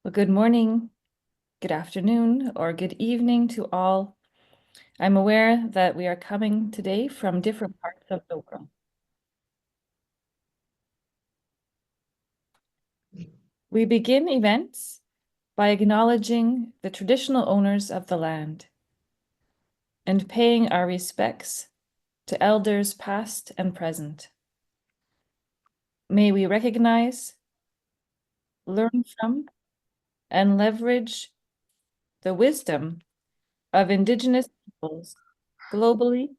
Well, good morning, good afternoon, or good evening to all. I'm aware that we are coming today from different parts of the world. We begin events by acknowledging the traditional owners of the land and paying our respects to elders past and present. May we recognize, learn from, and leverage the wisdom of Indigenous peoples globally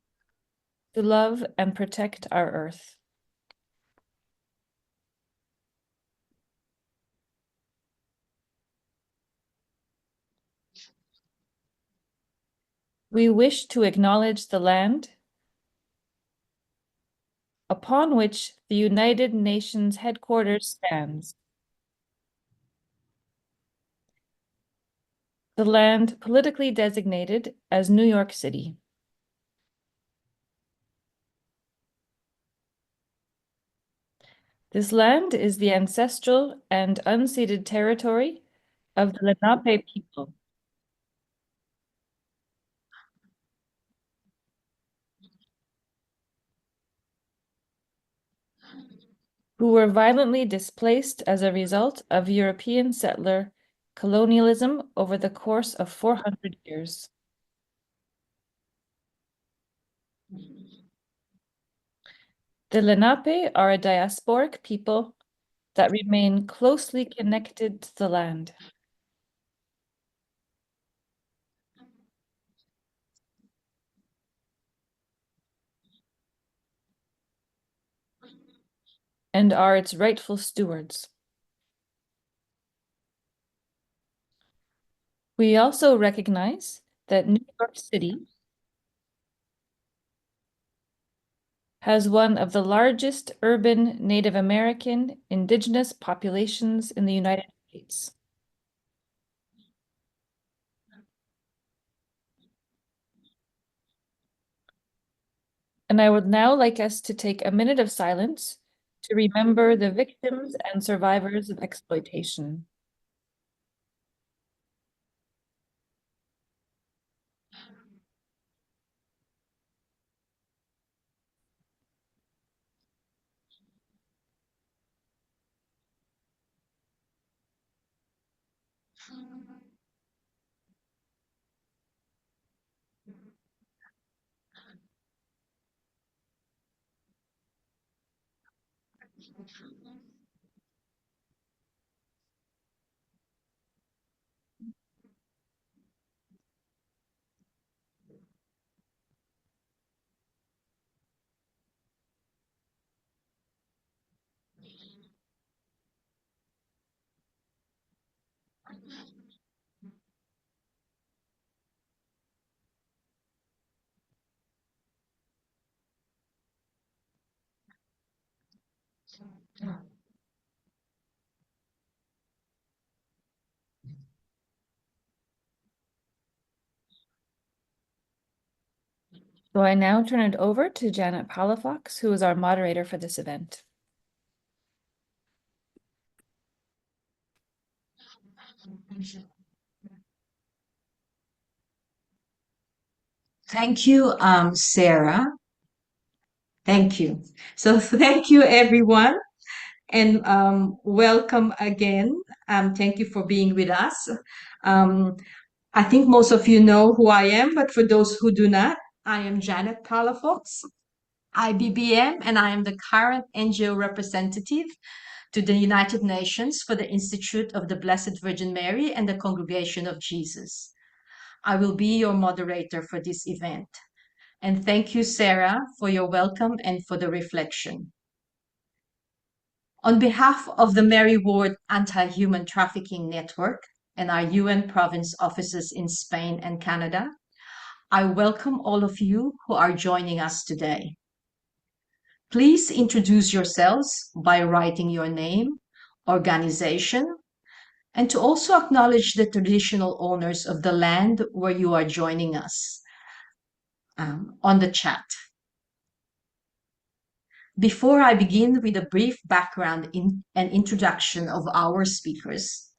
to love and protect our earth. We wish to acknowledge the land upon which the United Nations headquarters stands, the land politically designated as New York City. This land is the ancestral and unceded territory of the Lenape people, who were violently displaced as a result of European settler colonialism over the course of 400 years. The Lenape are a diasporic people that remain closely connected to the land. And are its rightful stewards. We also recognize that New York City has one of the largest urban Native American indigenous populations in the United States. And I would now like us to take a minute of silence to remember the victims and survivors of exploitation. So I now turn it over to Janet Palafox, who is our moderator for this event. Thank you, Sarah. Thank you. So thank you, everyone, and welcome again. Thank you for being with us. Um, I think most of you know who I am, but for those who do not, I am Janet Palafox, IBVM, and I am the current NGO representative to the United Nations for the Institute of the Blessed Virgin Mary and the Congregation of Jesus. I will be your moderator for this event. And thank you, Sarah, for your welcome and for the reflection. On behalf of the Mary Ward Anti-Human Trafficking Network and our UN province offices in Spain and Canada, I welcome all of you who are joining us today. Please introduce yourselves by writing your name, organization, and to also acknowledge the traditional owners of the land where you are joining us on the chat. Before I begin with a brief background and introduction of our speakers,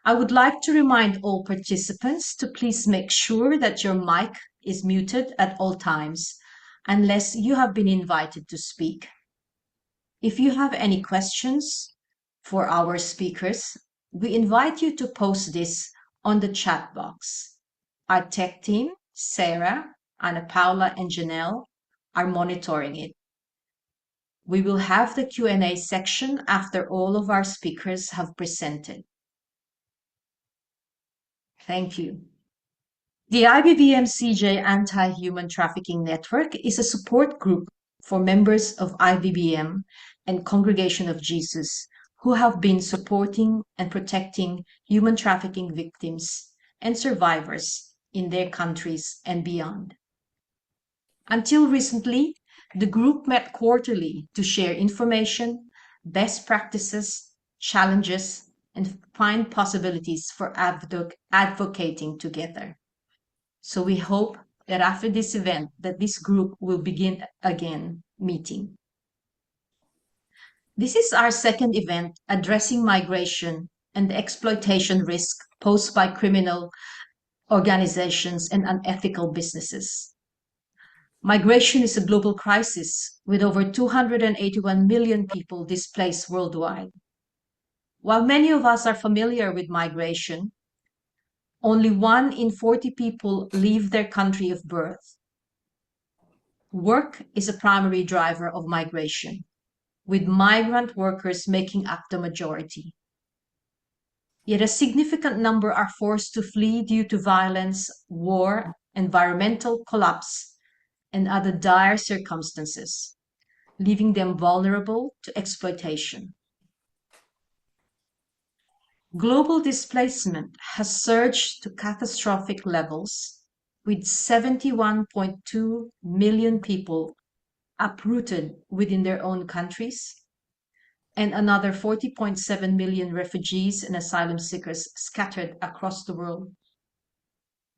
I would like to remind all participants to please make sure that your mic is muted at all times, unless you have been invited to speak. If you have any questions for our speakers, we invite you to post this on the chat box. Our tech team, Sarah, Ana Paula, and Janelle, are monitoring it. We will have the Q&A section after all of our speakers have presented. Thank you. The IBVM CJ Anti-Human Trafficking Network is a support group for members of IBVM and Congregation of Jesus who have been supporting and protecting human trafficking victims and survivors in their countries and beyond. Until recently, the group met quarterly to share information, best practices, challenges, and find possibilities for advocating together. So we hope that after this event that this group will begin again meeting. This is our second event addressing migration and the exploitation risk posed by criminal organizations and unethical businesses. Migration is a global crisis with over 281 million people displaced worldwide. While many of us are familiar with migration, only 1 in 40 people leave their country of birth. Work is a primary driver of migration, with migrant workers making up the majority. Yet a significant number are forced to flee due to violence, war, environmental collapse, and other dire circumstances, leaving them vulnerable to exploitation. Global displacement has surged to catastrophic levels, with 71.2 million people uprooted within their own countries, and another 40.7 million refugees and asylum seekers scattered across the world.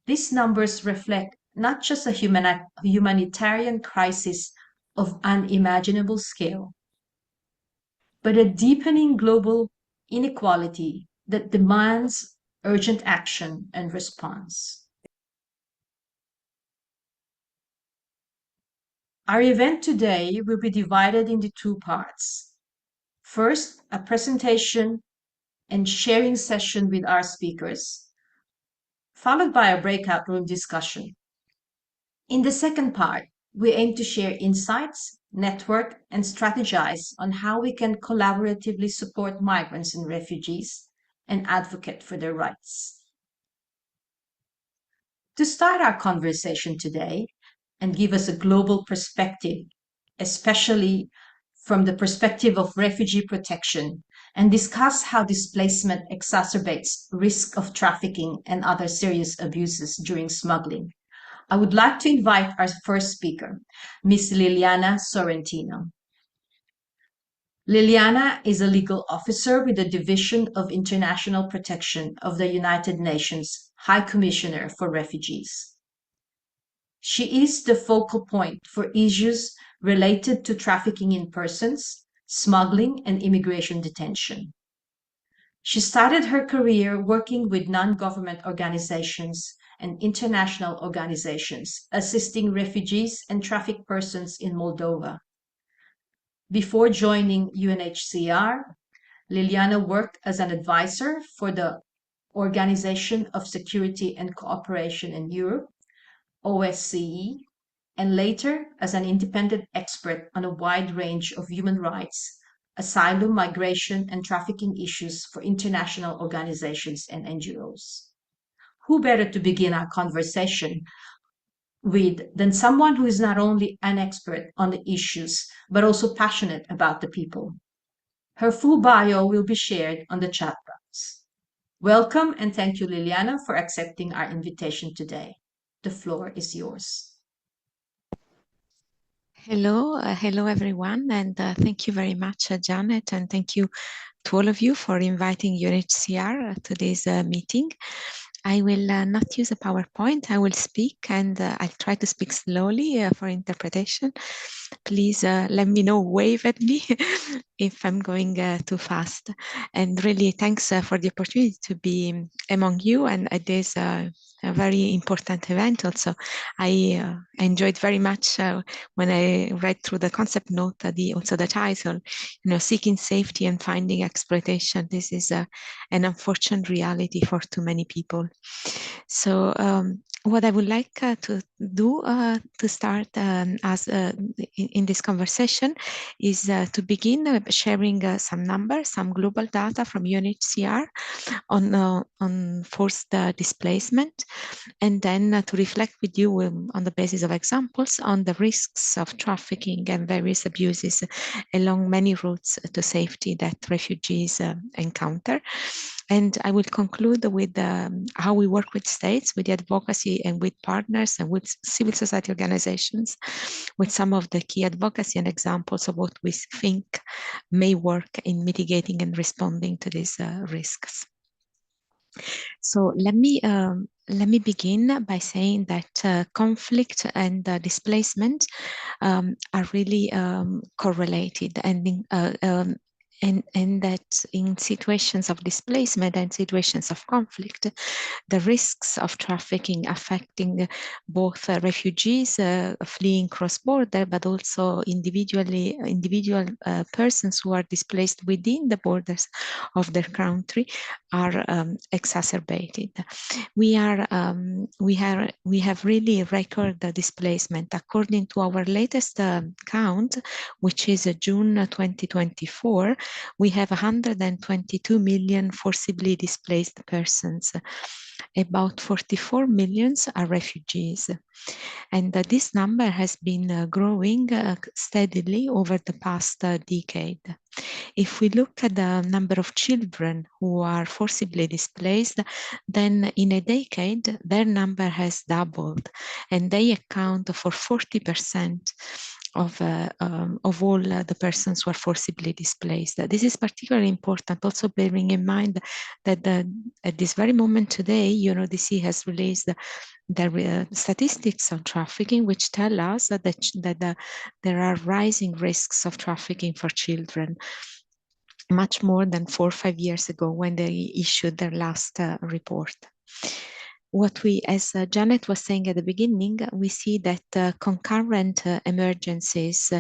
These numbers reflect not just a humanitarian crisis of unimaginable scale, but a deepening global inequality that demands urgent action and response. Our event today will be divided into 2 parts. First, a presentation and sharing session with our speakers, followed by a breakout room discussion. In the second part, we aim to share insights, network, and strategize on how we can collaboratively support migrants and refugees and advocate for their rights. To start our conversation today and give us a global perspective, especially from the perspective of refugee protection, and discuss how displacement exacerbates risk of trafficking and other serious abuses during smuggling, I would like to invite our first speaker, Ms. Liliana Sorrentino. Liliana is a legal officer with the Division of International Protection of the United Nations High Commissioner for Refugees. She is the focal point for issues related to trafficking in persons, smuggling, and immigration detention. She started her career working with non-government organizations and international organizations assisting refugees and trafficked persons in Moldova. Before joining UNHCR, Liliana worked as an advisor for the Organization of Security and Cooperation in Europe, OSCE, and later as an independent expert on a wide range of human rights, asylum, migration, and trafficking issues for international organizations and NGOs. Who better to begin our conversation with than someone who is not only an expert on the issues, but also passionate about the people? Her full bio will be shared on the chat box. Welcome and thank you, Liliana, for accepting our invitation today. The floor is yours. Hello everyone, and thank you very much, Janet, and thank you to all of you for inviting UNHCR to this meeting. I will not use a PowerPoint. I will speak, and I'll try to speak slowly for interpretation. Please let me know, wave at me if I'm going too fast. And really, thanks for the opportunity to be among you. And it is a very important event also. I enjoyed very much when I read through the concept note, also the title, seeking safety and finding exploitation. This is an unfortunate reality for too many people. So what I would like to do to start in this conversation is to begin sharing some numbers, some global data from UNHCR on forced displacement, and then to reflect with you on the basis of examples on the risks of trafficking and various abuses along many routes to safety that refugees encounter. And I will conclude with how we work with states, with the advocacy and with partners and with civil society organizations, with some of the key advocacy and examples of what we think may work in mitigating and responding to these risks. So let me begin by saying that conflict and displacement are really correlated, and that in situations of displacement and situations of conflict, the risks of trafficking affecting both refugees fleeing cross-border, but also individual persons who are displaced within the borders of their country are exacerbated. We have really record the displacement according to our latest count, which is June 2024. We have 122 million forcibly displaced persons. About 44 million are refugees. And this number has been growing steadily over the past decade. If we look at the number of children who are forcibly displaced, then in a decade, their number has doubled, and they account for 40% of all the persons who are forcibly displaced. This is particularly important, also bearing in mind that at this very moment today, UNODC has released the statistics on trafficking, which tell us that there are rising risks of trafficking for children, much more than 4 or 5 years ago when they issued their last report. What we, as Janet was saying at the beginning, we see that concurrent emergencies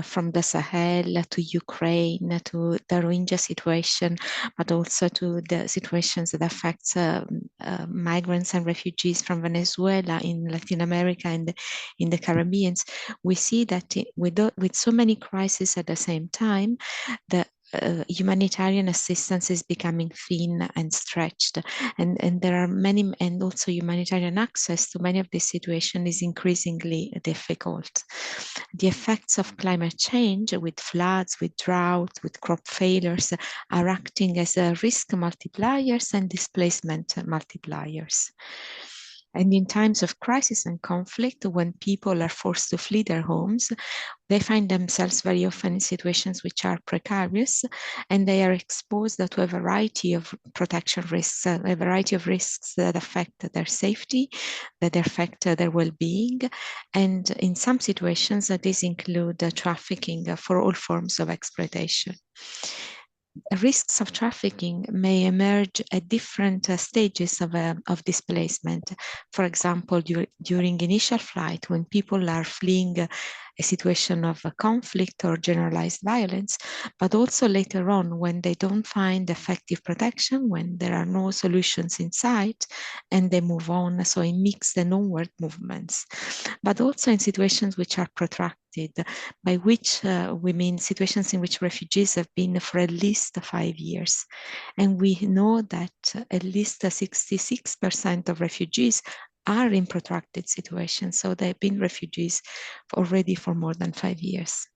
from the Sahel to Ukraine to the Rohingya situation, but also to the situations that affect migrants and refugees from Venezuela in Latin America and in the Caribbean, we see that with so many crises at the same time, the humanitarian assistance is becoming thin and stretched, and there are many, and also humanitarian access to many of these situations is increasingly difficult. The effects of climate change with floods, with drought, with crop failures are acting as risk multipliers and displacement multipliers. And in times of crisis and conflict, when people are forced to flee their homes, they find themselves very often in situations which are precarious, and they are exposed to a variety of protection risks, a variety of risks that affect their safety, that affect their well-being. And in some situations, these include trafficking for all forms of exploitation. Risks of trafficking may emerge at different stages of displacement. For example, during initial flight, when people are fleeing a situation of conflict or generalized violence, but also later on when they don't find effective protection, when there are no solutions in sight, and they move on, so in mixed and onward movements. But also in situations which are protracted, by which we mean situations in which refugees have been for at least 5 years. And we know that at least 66% of refugees are in protracted situations. So they've been refugees already for more than 5 years.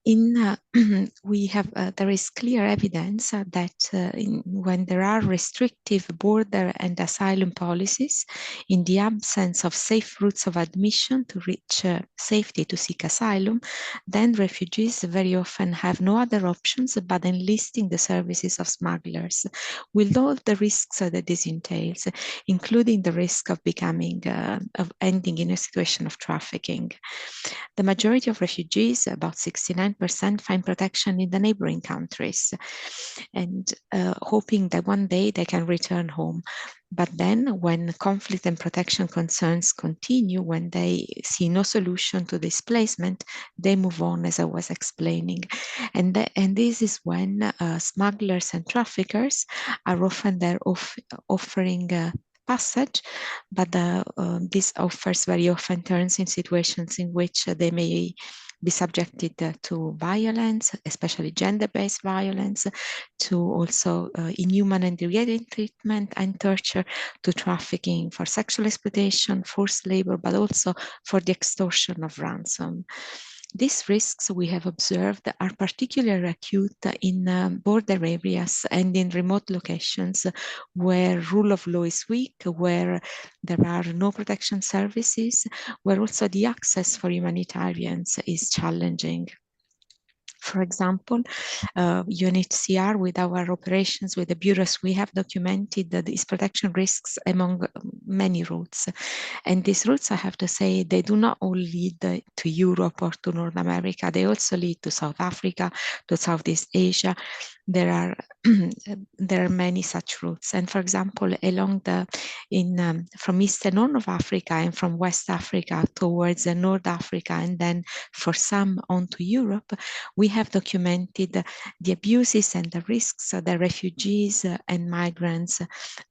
there is clear evidence that when there are restrictive border and asylum policies, in the absence of safe routes of admission to reach safety to seek asylum, then refugees very often have no other options but enlisting the services of smugglers, with all the risks that this entails, including the risk of of ending in a situation of trafficking. The majority of refugees, about 69%, find protection in the neighboring countries and hoping that one day they can return home. But then when conflict and protection concerns continue, when they see no solution to displacement, they move on, as I was explaining. And this is when smugglers and traffickers are often there offering passage, but this offers very often turns in situations in which they may be subjected to violence, especially gender-based violence, to also inhuman and degrading treatment and torture, to trafficking for sexual exploitation, forced labor, but also for the extortion of ransom. These risks we have observed are particularly acute in border areas and in remote locations where rule of law is weak, where there are no protection services, where also the access for humanitarians is challenging. For example, UNHCR, with our operations with the bureaus, we have documented these protection risks among many routes. And these routes, I have to say, they do not all lead to Europe or to North America. They also lead to South Africa, to Southeast Asia. There are many such routes. And for example, along from East and North of Africa and from West Africa towards North Africa, and then for some onto Europe, we have documented the abuses and the risks that refugees and migrants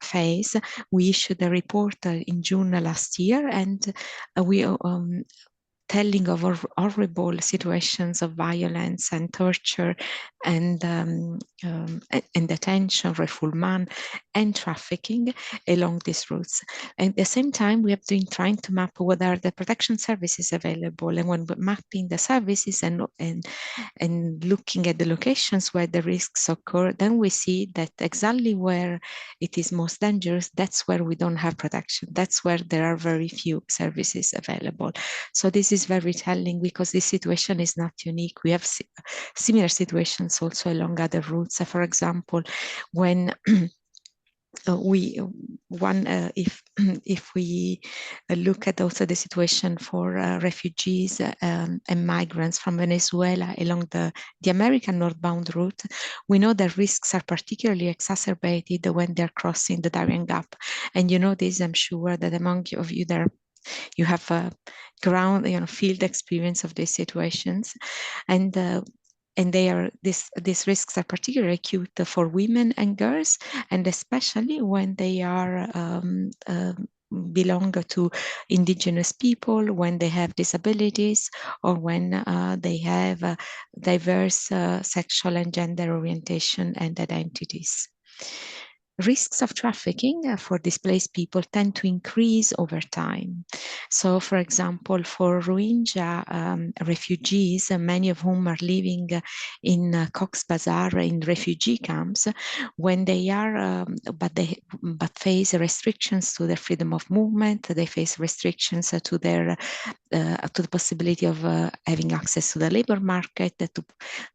face. We issued a report in June last year, and we telling of horrible situations of violence and torture and detention, refoulement, and trafficking along these routes. And at the same time, we have been trying to map what are the protection services available. And when we're mapping the services and looking at the locations where the risks occur, then we see that exactly where it is most dangerous, that's where we don't have protection. That's where there are very few services available. So this is very telling because this situation is not unique. We have similar situations also along other routes. For example, when if we look at also the situation for refugees and migrants from Venezuela along the American northbound route, we know that risks are particularly exacerbated when they're crossing the Darien Gap. And you know this, I'm sure that among of you there, you have a field experience of these situations, and these risks are particularly acute for women and girls, and especially when they are belong to indigenous people, when they have disabilities, or when they have diverse sexual and gender orientation and identities. Risks of trafficking for displaced people tend to increase over time. So, for example, for Rohingya refugees, many of whom are living in Cox's Bazar in refugee camps, when they are, but face restrictions to their freedom of movement, they face restrictions to their to the possibility of having access to the labor market,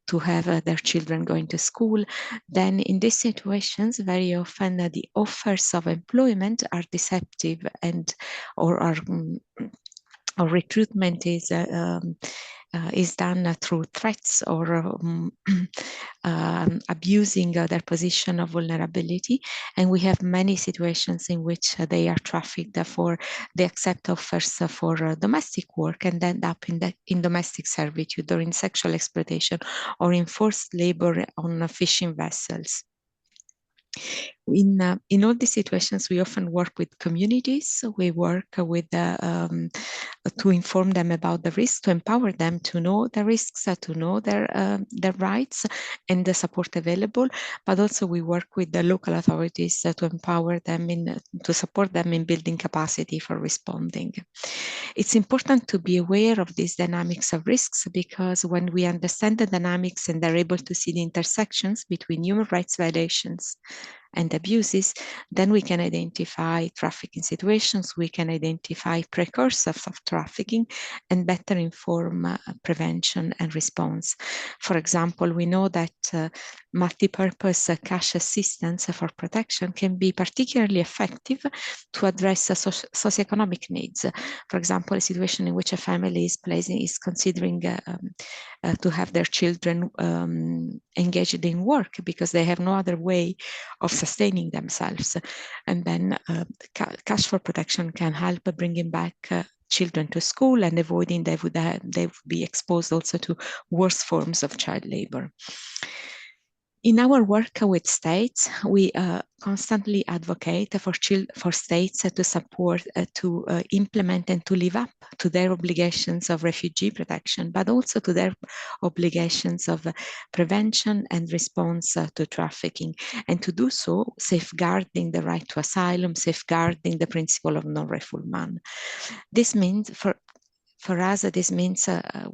to have their children going to school. Then in these situations, very often the offers of employment are deceptive and or recruitment is done through threats or abusing their position of vulnerability. And we have many situations in which they are trafficked for, they accept offers for domestic work and end up in domestic servitude or in sexual exploitation or in forced labor on fishing vessels. In all these situations, we often work with communities. We work with to inform them about the risks, to empower them to know the risks, to know their rights and the support available. But also we work with the local authorities to empower them to support them in building capacity for responding. It's important to be aware of these dynamics of risks, because when we understand the dynamics and are able to see the intersections between human rights violations and abuses, then we can identify trafficking situations, we can identify precursors of trafficking, and better inform prevention and response. For example, we know that multi-purpose cash assistance for protection can be particularly effective to address socioeconomic needs. For example, a situation in which a family is considering to have their children engaged in work because they have no other way of sustaining themselves. And then cash for protection can help bringing back children to school and avoiding they would be exposed also to worse forms of child labor. In our work with states, we constantly advocate for states to support, to implement and to live up to their obligations of refugee protection, but also to their obligations of prevention and response to trafficking, and to do so safeguarding the right to asylum, safeguarding the principle of non-refoulement. This means for us, this means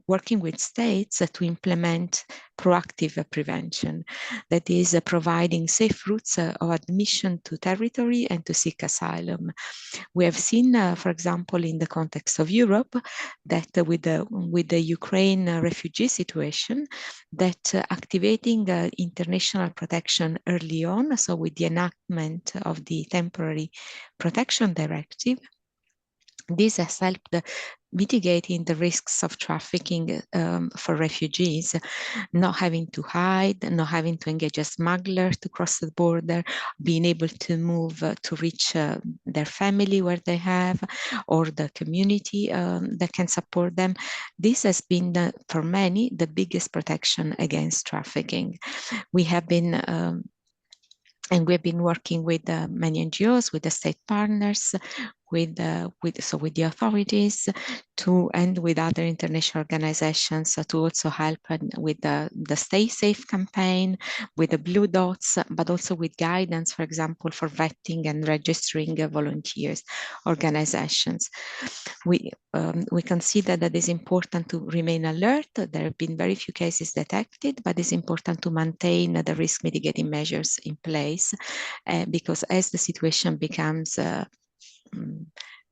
working with states to implement proactive prevention. That is providing safe routes of admission to territory and to seek asylum. We have seen, for example, in the context of Europe, that with the Ukraine refugee situation, that activating international protection early on, so with the enactment of the temporary protection directive, this has helped mitigating the risks of trafficking for refugees, not having to hide, not having to engage a smuggler to cross the border, being able to move to reach their family where they have, or the community that can support them. This has been, for many, the biggest protection against trafficking. We have been and we've been working with many NGOs, with the state partners, with the authorities, and with other international organizations to also help with the Stay Safe campaign, with the Blue Dots, but also with guidance, for example, for vetting and registering volunteers organizations. We consider that it's important to remain alert. There have been very few cases detected, but it's important to maintain the risk mitigating measures in place because as the situation becomes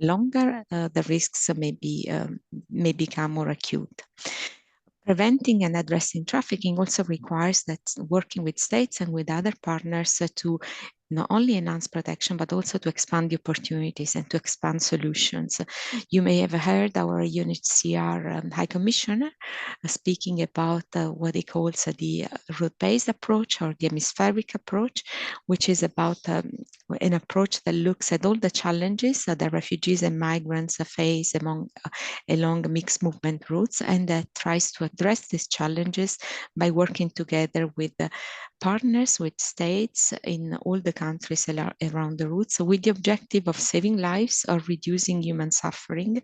longer, the risks may become more acute. Preventing and addressing trafficking also requires that working with states and with other partners to not only enhance protection, but also to expand the opportunities and to expand solutions. You may have heard our UNHCR High Commissioner speaking about what he calls the route-based approach or the hemispheric approach, which is about an approach that looks at all the challenges that refugees and migrants face along mixed movement routes, and that tries to address these challenges by working together with partners, with states in all the countries around the route, so with the objective of saving lives or reducing human suffering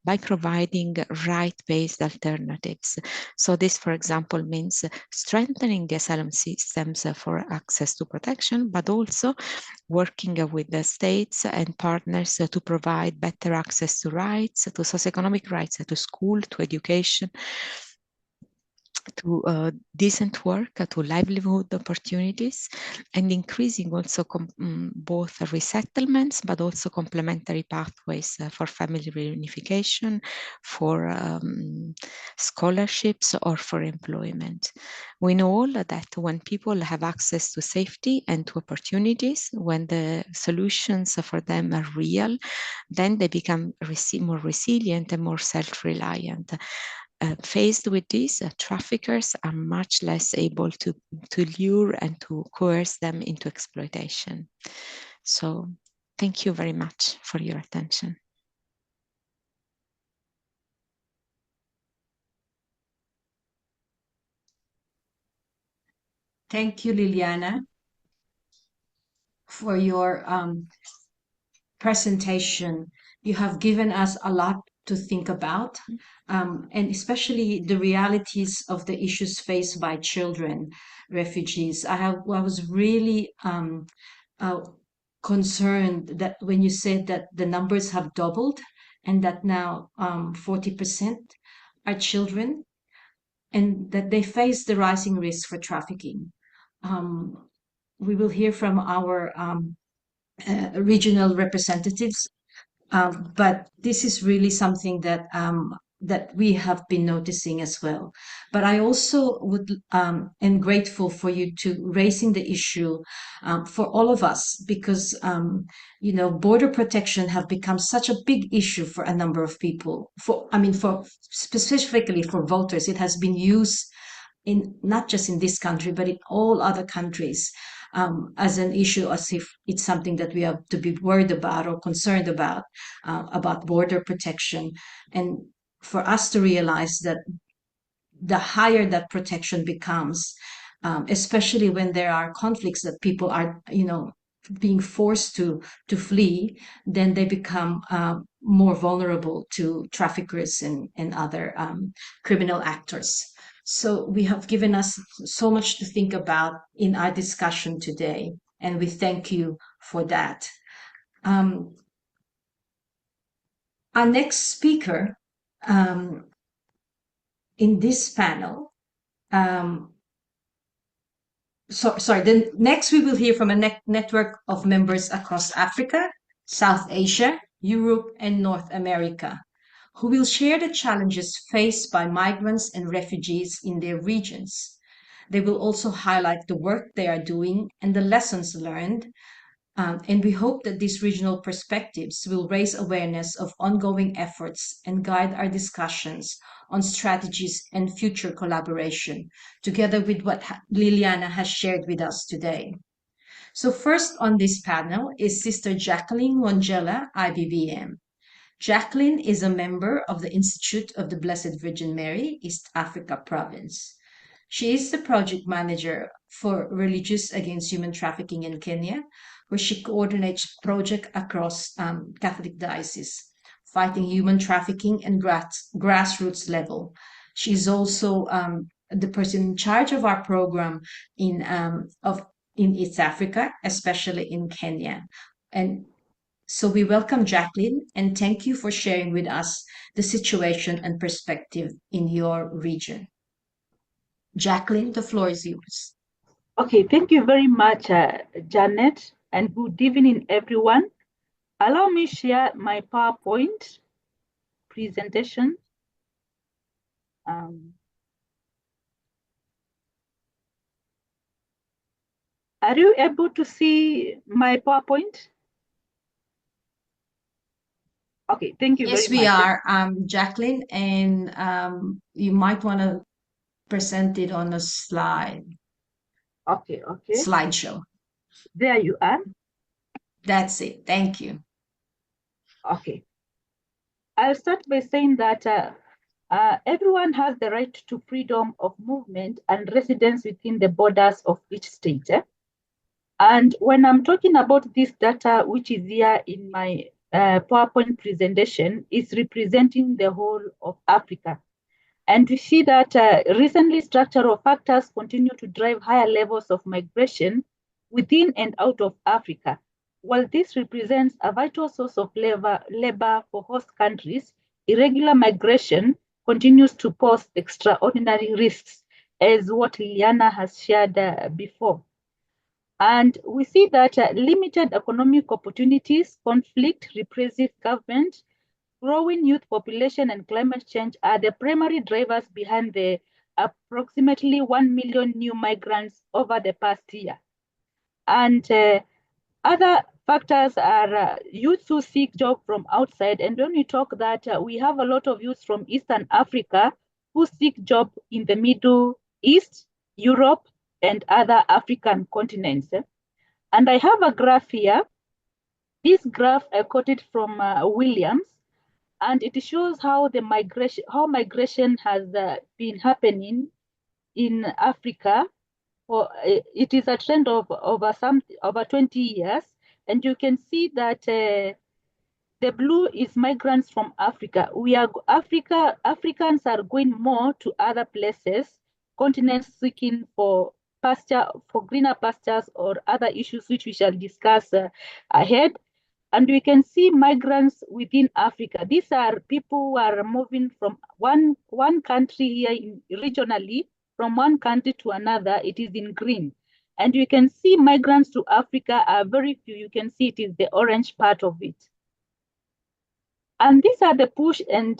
by providing right-based alternatives. So this, for example, means strengthening the asylum systems for access to protection, but also working with the states and partners to provide better access to rights, to socioeconomic rights, to school, to education, to decent work, to livelihood opportunities, and increasing also both resettlements, but also complementary pathways for family reunification, for scholarships, or for employment. We know all that when people have access to safety and to opportunities, when the solutions for them are real, then they become more resilient and more self-reliant. Faced with this, traffickers are much less able to lure and to coerce them into exploitation. So thank you very much for your attention. Thank you, Liliana. for your presentation. You have given us a lot to think about, and especially the realities of the issues faced by children, refugees. I was really uh, concerned that when you said that the numbers have doubled and that now 40% are children and that they face the rising risk for trafficking. Um, we will hear from our regional representatives, but this is really something that we have been noticing as well. But I also am grateful for you to raising the issue for all of us because border protection have become such a big issue for a number of people. For specifically for voters, it has been used in not just in this country but in all other countries as an issue, as if it's something that we have to be worried about or concerned about border protection, and for us to realize that the higher that protection becomes, especially when there are conflicts that people are, being forced to flee, then they become more vulnerable to traffickers and other criminal actors. So we have given us so much to think about in our discussion today, and we thank you for that. Our next speaker in this panel, then next we will hear from a network of members across Africa, South Asia, Europe, and North America, who will share the challenges faced by migrants and refugees in their regions. They will also highlight the work they are doing and the lessons learned, and we hope that these regional perspectives will raise awareness of ongoing efforts and guide our discussions on strategies and future collaboration, together with what Liliana has shared with us today. So first on this panel is Sister Jacqueline Wongela, IBVM. Jacqueline is a member of the Institute of the Blessed Virgin Mary, East Africa Province. She is the project manager for Religious Against Human Trafficking in Kenya, where she coordinates projects across Catholic dioceses, fighting human trafficking and grassroots level. She's also the person in charge of our program in East Africa, especially in Kenya. And so we welcome Jacqueline and thank you for sharing with us the situation and perspective in your region. Jacqueline, the floor is yours. Okay, thank you very much, Janet, and good evening, everyone. Allow me share my PowerPoint presentation. Are you able to see my PowerPoint? Okay, thank you very much. Yes, we are, Jacqueline, and you might want to present it on a slide. Okay. Slideshow. There you are. That's it. Thank you. Okay. I'll start by saying that everyone has the right to freedom of movement and residence within the borders of each state. And when I'm talking about this data, which is here in my PowerPoint presentation, is representing the whole of Africa. And we see that recently structural factors continue to drive higher levels of migration within and out of Africa. While this represents a vital source of labor for host countries, irregular migration continues to pose extraordinary risks, as what Liliana has shared before. And we see that limited economic opportunities, conflict, repressive government, growing youth population, and climate change are the primary drivers behind the approximately 1 million new migrants over the past year. And other factors are youth who seek jobs from outside. And when we talk that we have a lot of youth from Eastern Africa who seek jobs in the Middle East, Europe, and other African continents. And I have a graph here. This graph I quoted from Williams, and it shows how migration has been happening in Africa it is a trend of over 20 years, and you can see that the blue is migrants from Africa. Africans are going more to other places, continents seeking for greener pastures or other issues which we shall discuss ahead. And we can see migrants within Africa. These are people who are moving from one country here regionally, from one country to another. It is in green. And you can see migrants to Africa are very few. You can see it is the orange part of it. And these are the push and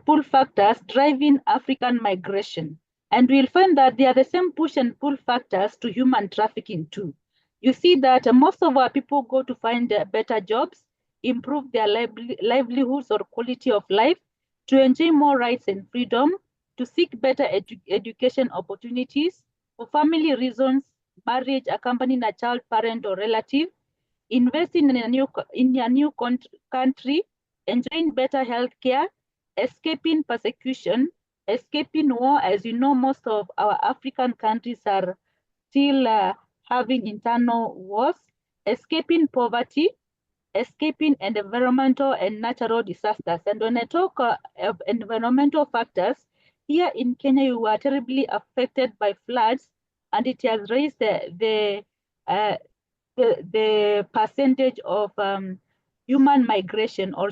pull factors driving African migration. And we'll find that they are the same push and pull factors to human trafficking too. You see that most of our people go to find better jobs, improve their livelihoods or quality of life, to enjoy more rights and freedom, to seek better education opportunities, for family reasons, marriage, accompanying a child, parent, or relative, investing in a new country, enjoying better health care, escaping persecution, escaping war. As you know, most of our African countries are still having internal wars, escaping poverty, escaping environmental and natural disasters. And when I talk of environmental factors, here in Kenya, we were terribly affected by floods, and it has raised the percentage of human migration or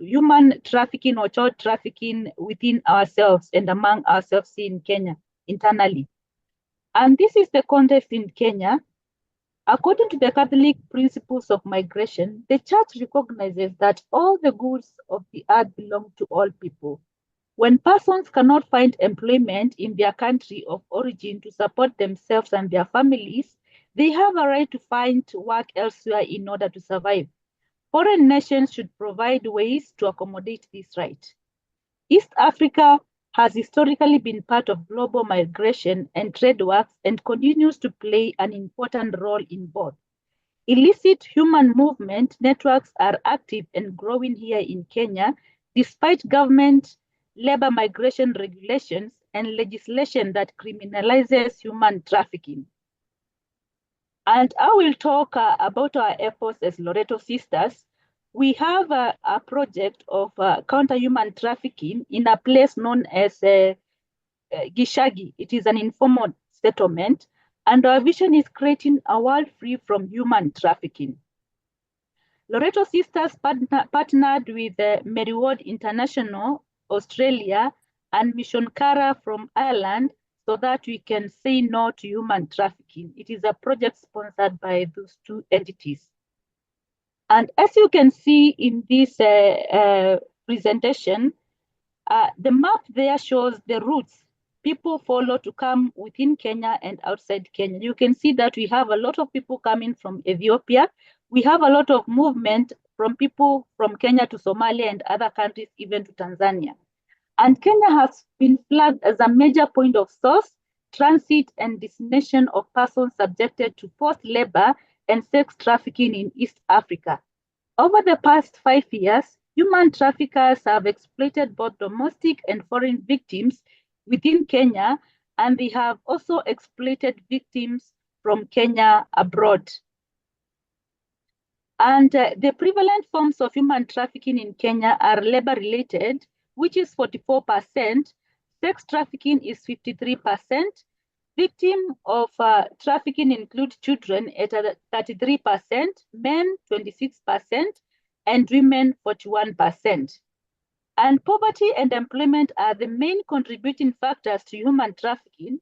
human trafficking or child trafficking within ourselves and among ourselves in Kenya internally. And this is the context in Kenya. According to the Catholic principles of migration, the church recognizes that all the goods of the earth belong to all people. When persons cannot find employment in their country of origin to support themselves and their families, they have a right to find work elsewhere in order to survive. Foreign nations should provide ways to accommodate this right. East Africa has historically been part of global migration and trade works and continues to play an important role in both. Illicit human movement networks are active and growing here in Kenya, despite government labor migration regulations and legislation that criminalizes human trafficking. And I will talk about our efforts as Loreto Sisters. We have a project of counter-human trafficking in a place known as Gishagi. It is an informal settlement, and our vision is creating a world free from human trafficking. Loreto Sisters partnered with Merryward International, Australia, and Mission Cara from Ireland so that we can say no to human trafficking. It is a project sponsored by those two entities. And as you can see in this presentation, the map there shows the routes people follow to come within Kenya and outside Kenya. You can see that we have a lot of people coming from Ethiopia. We have a lot of movement from people from Kenya to Somalia and other countries, even to Tanzania. And Kenya has been flagged as a major point of source, transit, and destination of persons subjected to forced labor and sex trafficking in East Africa. Over the past 5 years, human traffickers have exploited both domestic and foreign victims within Kenya, and they have also exploited victims from Kenya abroad. And the prevalent forms of human trafficking in Kenya are labor-related, which is 44%, sex trafficking is 53%, victim of trafficking include children at 33%, men 26%, and women 41%. And poverty and employment are the main contributing factors to human trafficking,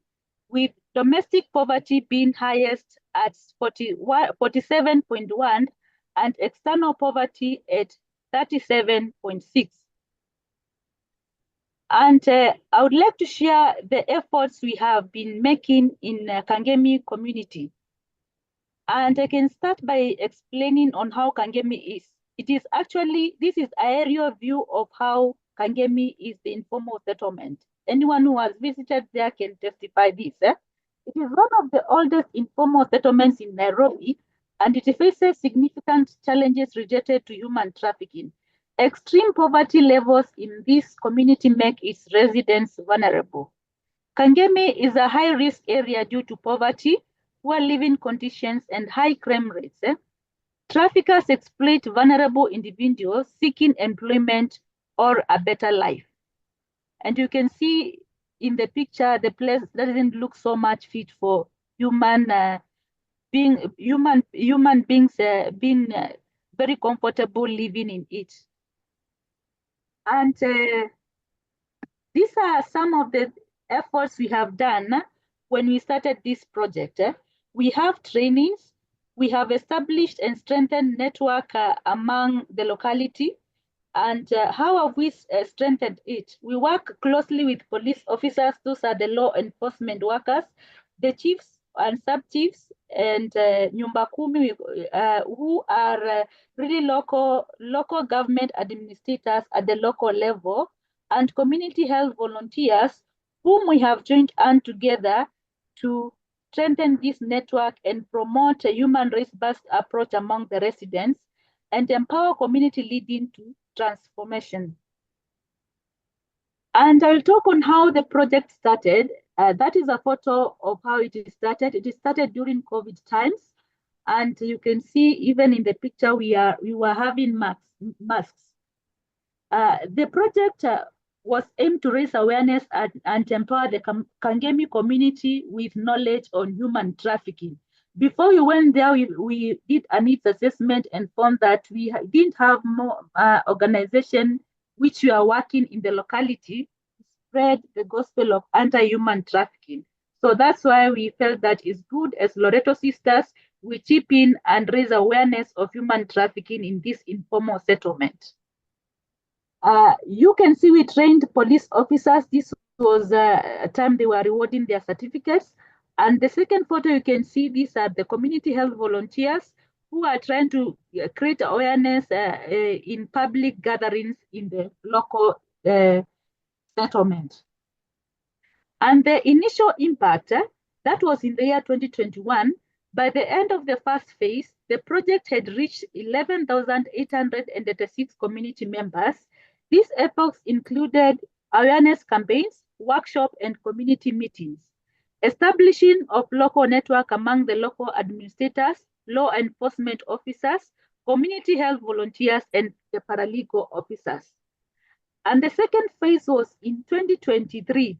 with domestic poverty being highest at 47.1 and external poverty at 37.6. And I would like to share the efforts we have been making in Kangemi community. And I can start by explaining on how Kangemi is. It is actually, this is an aerial view of how Kangemi is the informal settlement. Anyone who has visited there can testify this. It is one of the oldest informal settlements in Nairobi, and it faces significant challenges related to human trafficking. Extreme poverty levels in this community make its residents vulnerable. Kangemi is a high-risk area due to poverty, poor living conditions, and high crime rates. Traffickers exploit vulnerable individuals seeking employment or a better life. And you can see in the picture, the place doesn't look so much fit for human beings being very comfortable living in it. And these are some of the efforts we have done when we started this project. We have trainings, we have established and strengthened network among the locality. And how have we strengthened it? We work closely with police officers, those are the law enforcement workers, the chiefs and sub-chiefs, and Nyumba Kumi, who are really local government administrators at the local level, and community health volunteers, whom we have joined hand together to strengthen this network and promote a human rights-based approach among the residents and empower community leading to transformation. And I'll talk on how the project started. That is a photo of how it is started. It is started during COVID times. And you can see even in the picture, we were having masks. The project was aimed to raise awareness and empower the Kangemi community with knowledge on human trafficking. Before we went there, we did a needs assessment and found that we didn't have more organization which we are working in the locality to spread the gospel of anti-human trafficking. So that's why we felt that it's good as Loreto Sisters, we chip in and raise awareness of human trafficking in this informal settlement. You can see we trained police officers. This was a time they were rewarding their certificates. And the second photo, you can see these are the community health volunteers who are trying to create awareness in public gatherings in the local settlement. And the initial impact, that was in the year 2021. By the end of the first phase, the project had reached 11,886 community members. These efforts included awareness campaigns, workshops, and community meetings, establishing of local network among the local administrators, law enforcement officers, community health volunteers, and the paralegal officers. And the second phase was in 2023.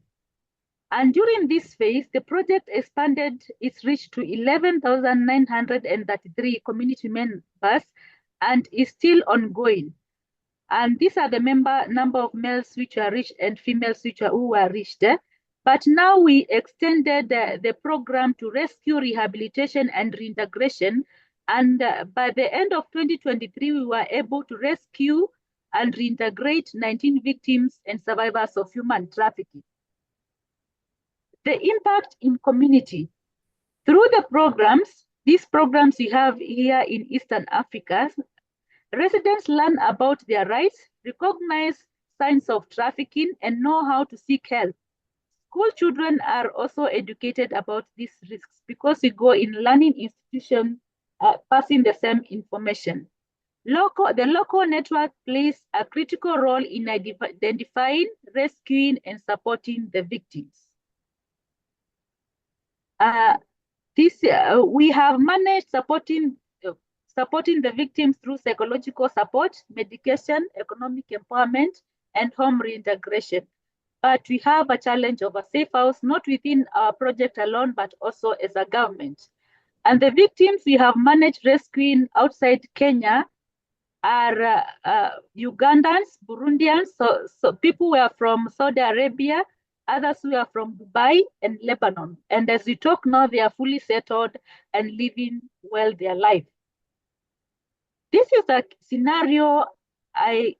And during this phase, the project expanded its reach to 11,933 community members and is still ongoing. And these are the number of males which are reached and females who were reached. But now we extended the program to rescue, rehabilitation, and reintegration. And by the end of 2023, we were able to rescue and reintegrate 19 victims and survivors of human trafficking. The impact in community. Through the programs, these programs we have here in Eastern Africa, residents learn about their rights, recognize signs of trafficking, and know how to seek help. School children are also educated about these risks because we go in learning institutions passing the same information. The local network plays a critical role in identifying, rescuing, and supporting the victims. We have managed supporting the victims through psychological support, medication, economic empowerment, and home reintegration. But we have a challenge of a safe house, not within our project alone, but also as a government. And the victims we have managed rescuing outside Kenya are Ugandans, Burundians, so people who are from Saudi Arabia, others who are from Dubai and Lebanon. And as we talk now, they are fully settled and living well their life. This is a scenario I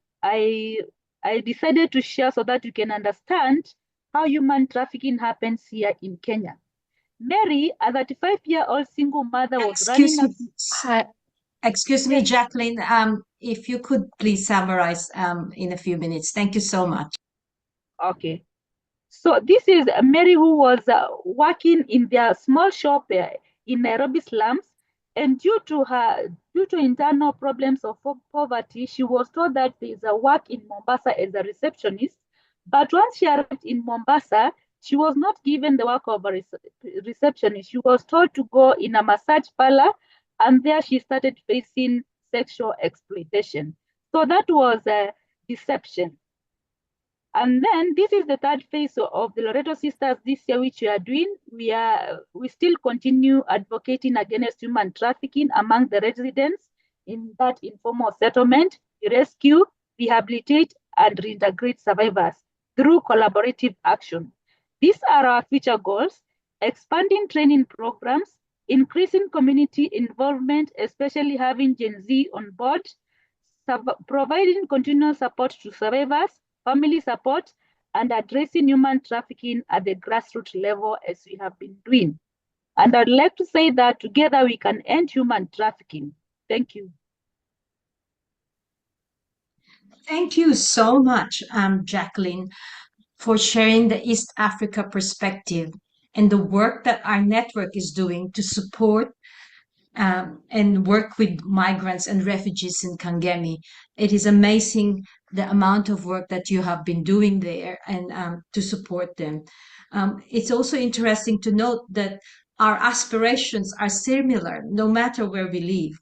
decided to share so that you can understand how human trafficking happens here in Kenya. Mary, a 35-year-old single mother, was running. Excuse me, Jacqueline. If you could please summarize in a few minutes. Thank you so much. Okay. So this is Mary, who was working in their small shop in Nairobi slums, and due to internal problems of poverty, she was told that there is a work in Mombasa as a receptionist. But once she arrived in Mombasa, She was not given the work of a receptionist. She was told to go in a massage parlor, and there she started facing sexual exploitation. So that was a deception. And then this is the third phase of the Loreto Sisters this year, which we are doing. We still continue advocating against human trafficking among the residents in that informal settlement. We rescue, rehabilitate, and reintegrate survivors through collaborative action. These are our future goals: expanding training programs, increasing community involvement, especially having Gen Z on board, providing continual support to survivors, family support, and addressing human trafficking at the grassroots level as we have been doing. And I'd like to say that together we can end human trafficking. Thank you. Thank you so much, Jacqueline, for sharing the East Africa perspective and the work that our network is doing to support and work with migrants and refugees in Kangemi. It is amazing the amount of work that you have been doing there and to support them. It's also interesting to note that our aspirations are similar no matter where we live,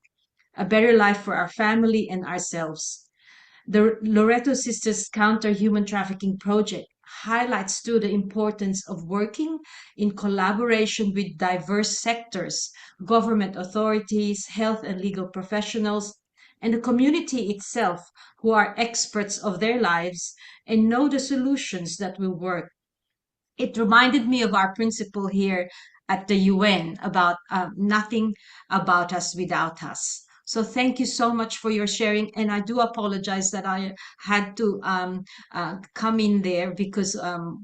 a better life for our family and ourselves. The Loreto Sisters Counter Human Trafficking Project highlights too the importance of working in collaboration with diverse sectors, government authorities, health and legal professionals, and the community itself who are experts of their lives and know the solutions that will work. It reminded me of our principle here at the UN about nothing about us without us. So thank you so much for your sharing, and I do apologize that I had to come in there because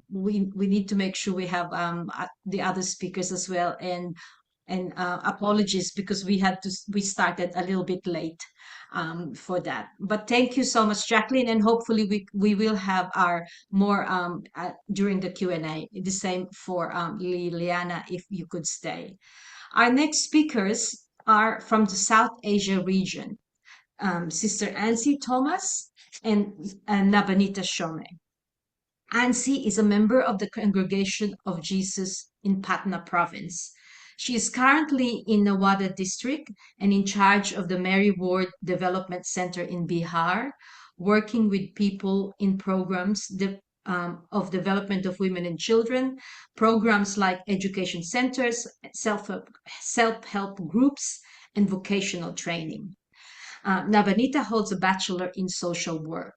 we need to make sure we have the other speakers as well, and apologies because we started a little bit late for that. But thank you so much, Jacqueline, and hopefully we will have our more during the Q&A. The same for Liliana, if you could stay. Our next speakers are from the South Asia region, Sister Ansi Thomas and Nabanita Shome. Ansi is a member of the Congregation of Jesus in Patna province. She is currently in Nawada district and in charge of the Mary Ward Development Center in Bihar, working with people in programs of development of women and children, programs like education centers, self-help groups, and vocational training. Nabanita holds a bachelor in social work.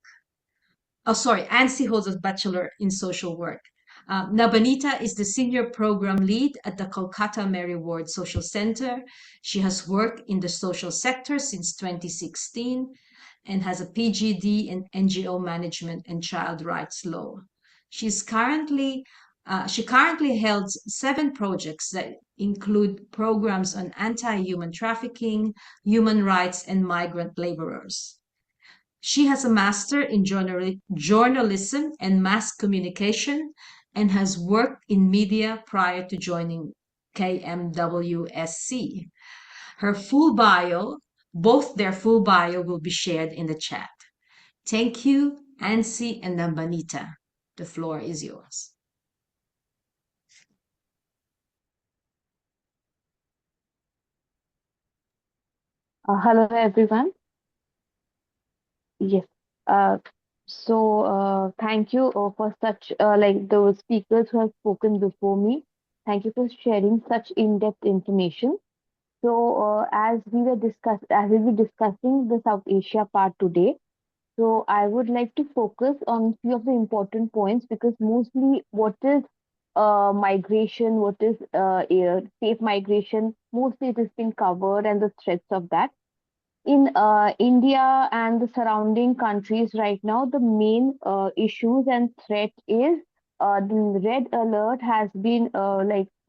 Oh, sorry, Ansi holds a bachelor in social work. Nabanita is the senior program lead at the Kolkata Mary Ward Social Center. She has worked in the social sector since 2016 and has a PGD in NGO management and child rights law. She currently holds 7 projects that include programs on anti-human trafficking, human rights, and migrant laborers. She has a master in journalism and mass communication and has worked in media prior to joining KMWSC. Her full bio, both their full bio will be shared in the chat. Thank you, Ansi and Nabanita. The floor is yours. Hello, everyone. Yes. Thank you for such like the speakers who have spoken before me. Thank you for sharing such in-depth information. As we were discussing the South Asia part today, so I would like to focus on few of the important points because mostly what is migration, what is safe migration, mostly it has been covered and the threats of that in India and the surrounding countries right now, the main issues and threat is the red alert has been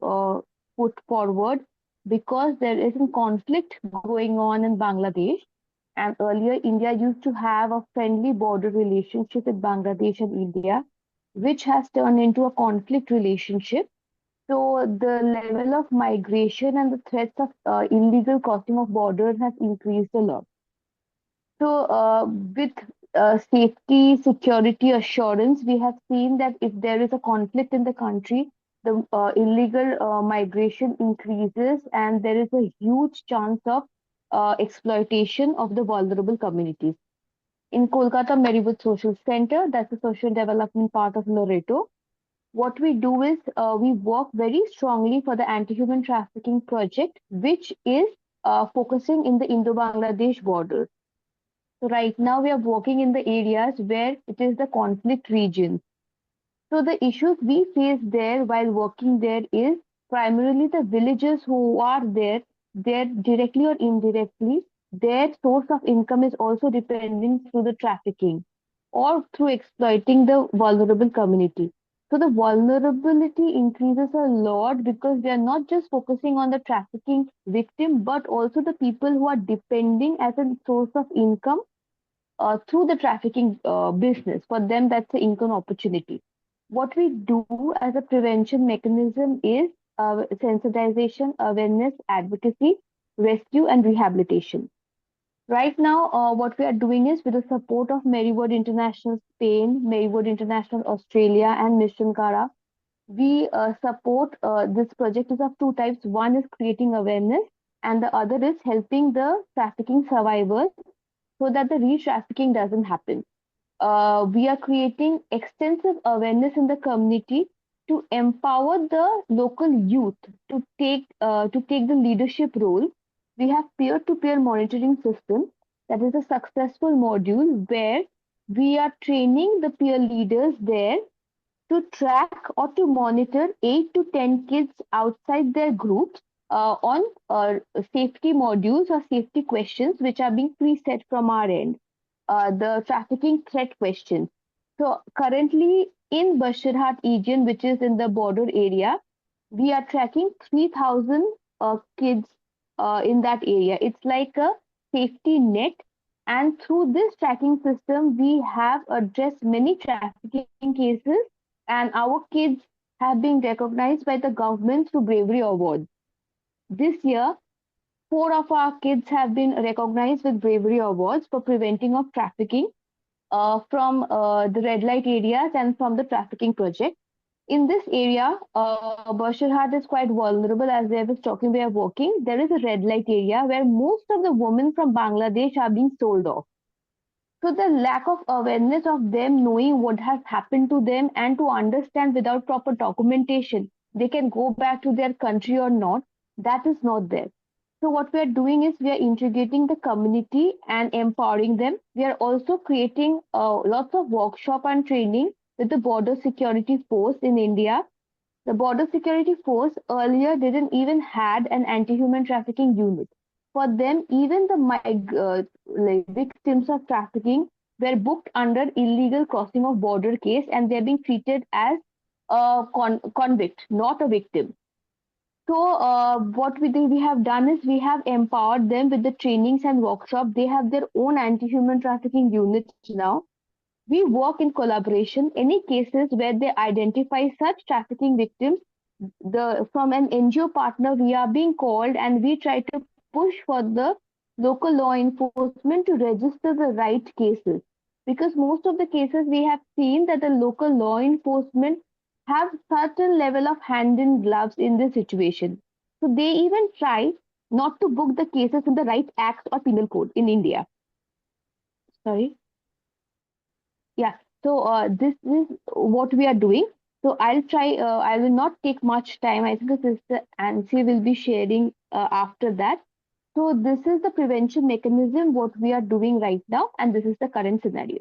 put forward because there is a conflict going on in Bangladesh. And earlier, India used to have a friendly border relationship with Bangladesh and India, which has turned into a conflict relationship. So the level of migration and the threats of illegal crossing of borders has increased a lot. So with safety, security assurance. We have seen that if there is a conflict in the country, the illegal migration increases, and there is a huge chance of exploitation of the vulnerable communities. In Kolkata Marywood Social Center, that's the social development part of Loreto, what we do is we work very strongly for the anti-human trafficking project, which is focusing in the Indo-Bangladesh border. So right now we are working in the areas where it is the conflict regions. So the issues we face there while working there is primarily the villagers who are there directly or indirectly, their source of income is also depending through the trafficking or through exploiting the vulnerable community. So the vulnerability increases a lot because we are not just focusing on the trafficking victim, but also the people who are depending as a source of income through the trafficking business. For them, that's an income opportunity. What we do as a prevention mechanism is sensitization, awareness, advocacy, rescue, and rehabilitation. Right now, what we are doing is with the support of Marywood International Spain, Marywood International Australia, and Mission Cara, we support this project is of two types. One is creating awareness, and the other is helping the trafficking survivors so that the re-trafficking doesn't happen. We are creating extensive awareness in the community to empower the local youth to take the leadership role. We have peer-to-peer monitoring system that is a successful module where we are training the peer leaders there to track or to monitor 8 to 10 kids outside their groups on safety modules or safety questions which are being preset from our end, the trafficking threat questions. So currently in Bashirhat region, which is in the border area, we are tracking 3,000 kids in that area. It's like a safety net. And through this tracking system, we have addressed many trafficking cases, and our kids have been recognized by the government through bravery awards. This year, 4 of our kids have been recognized with bravery awards for preventing of trafficking from the red light areas and from the trafficking project. In this area, Bashirhat is quite vulnerable. As I was talking, we are working. There is a red light area where most of the women from Bangladesh are being sold off. So the lack of awareness of them knowing what has happened to them and to understand without proper documentation, they can go back to their country or not, that is not there. So what we are doing is we are integrating the community and empowering them. We are also creating lots of workshop and training with the border security force in India. The border security force earlier didn't even had an anti-human trafficking unit. For them, even the like victims of trafficking were booked under illegal crossing of border case, and they're being treated as a convict, not a victim. So what we have done is we have empowered them with the trainings and workshop. They have their own anti-human trafficking unit now. We work in collaboration. Any cases where they identify such trafficking victims, from an NGO partner, we are being called and we try to push for the local law enforcement to register the right cases. Because most of the cases we have seen that the local law enforcement have certain level of hand in gloves in this situation. So they even try not to book the cases in the right acts or penal code in India. Sorry. Yeah, so this is what we are doing. So I'll try, I will not take much time. I think this is the ANSI will be sharing after that. So this is the prevention mechanism, what we are doing right now, and this is the current scenario.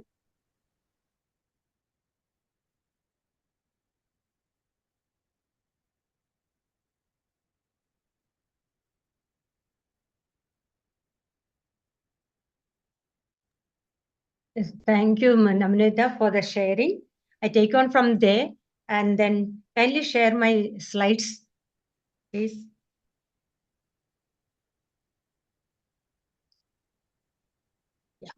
Yes, thank you, Namrata, for the sharing. I take on from there and then kindly share my slides, please. Yeah.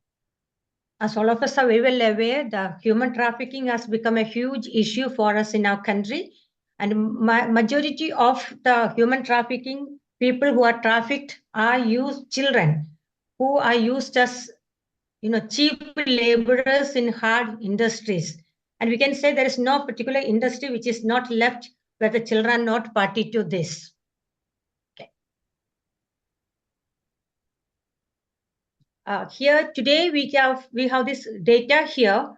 As all of us are very well aware, the human trafficking has become a huge issue for us in our country. And majority of the human trafficking people who are trafficked are children who are used as cheap laborers in hard industries. And we can say there is no particular industry which is not left where the children are not party to this. Okay. Here today we have this data here.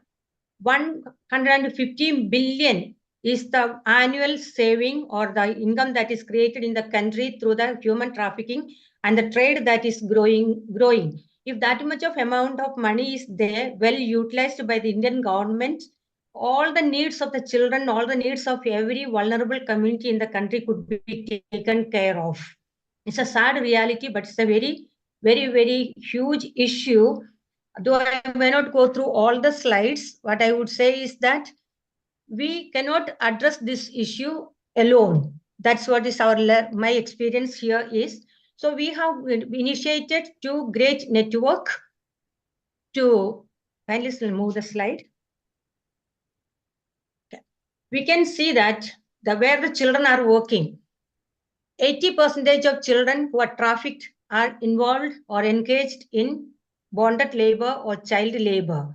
150 billion is the annual saving or the income that is created in the country through the human trafficking and the trade that is growing. If that much of amount of money is there, well utilized by the Indian government, all the needs of the children, all the needs of every vulnerable community in the country could be taken care of. It's a sad reality, but it's a very, very, very huge issue. Though I may not go through all the slides, what I would say is that we cannot address this issue alone. That's what is my experience here is. So we have initiated two great network to, kindly move the slide. Okay. We can see that where the children are working, 80% of children who are trafficked are involved or engaged in bonded labor or child labor.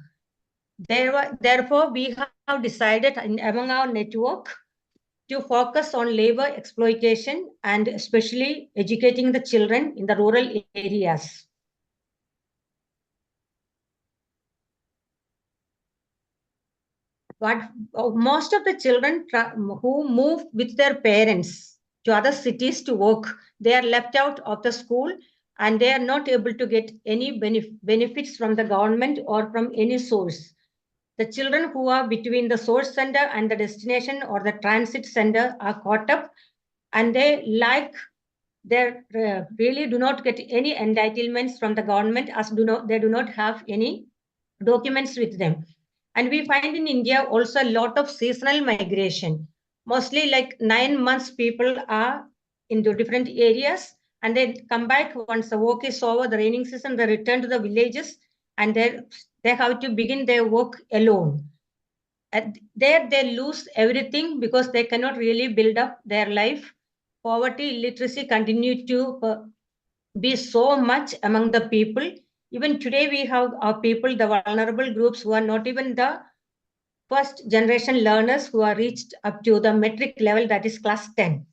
Therefore, we have decided among our network to focus on labor exploitation and especially educating the children in the rural areas. But most of the children who move with their parents to other cities to work, they are left out of the school and they are not able to get any benefits from the government or from any source. The children who are between the source center and the destination or the transit center are caught up and they really do not get any entitlements from the government as they do not have any documents with them. And we find in India also a lot of seasonal migration. Mostly like 9 months people are into different areas and they come back once the work is over, the raining season, they return to the villages and they have to begin their work alone. And there they lose everything because they cannot really build up their life. Poverty, illiteracy continue to be so much among the people. Even today we have our people, the vulnerable groups who are not even the first generation learners who are reached up to the metric level, that is class 10.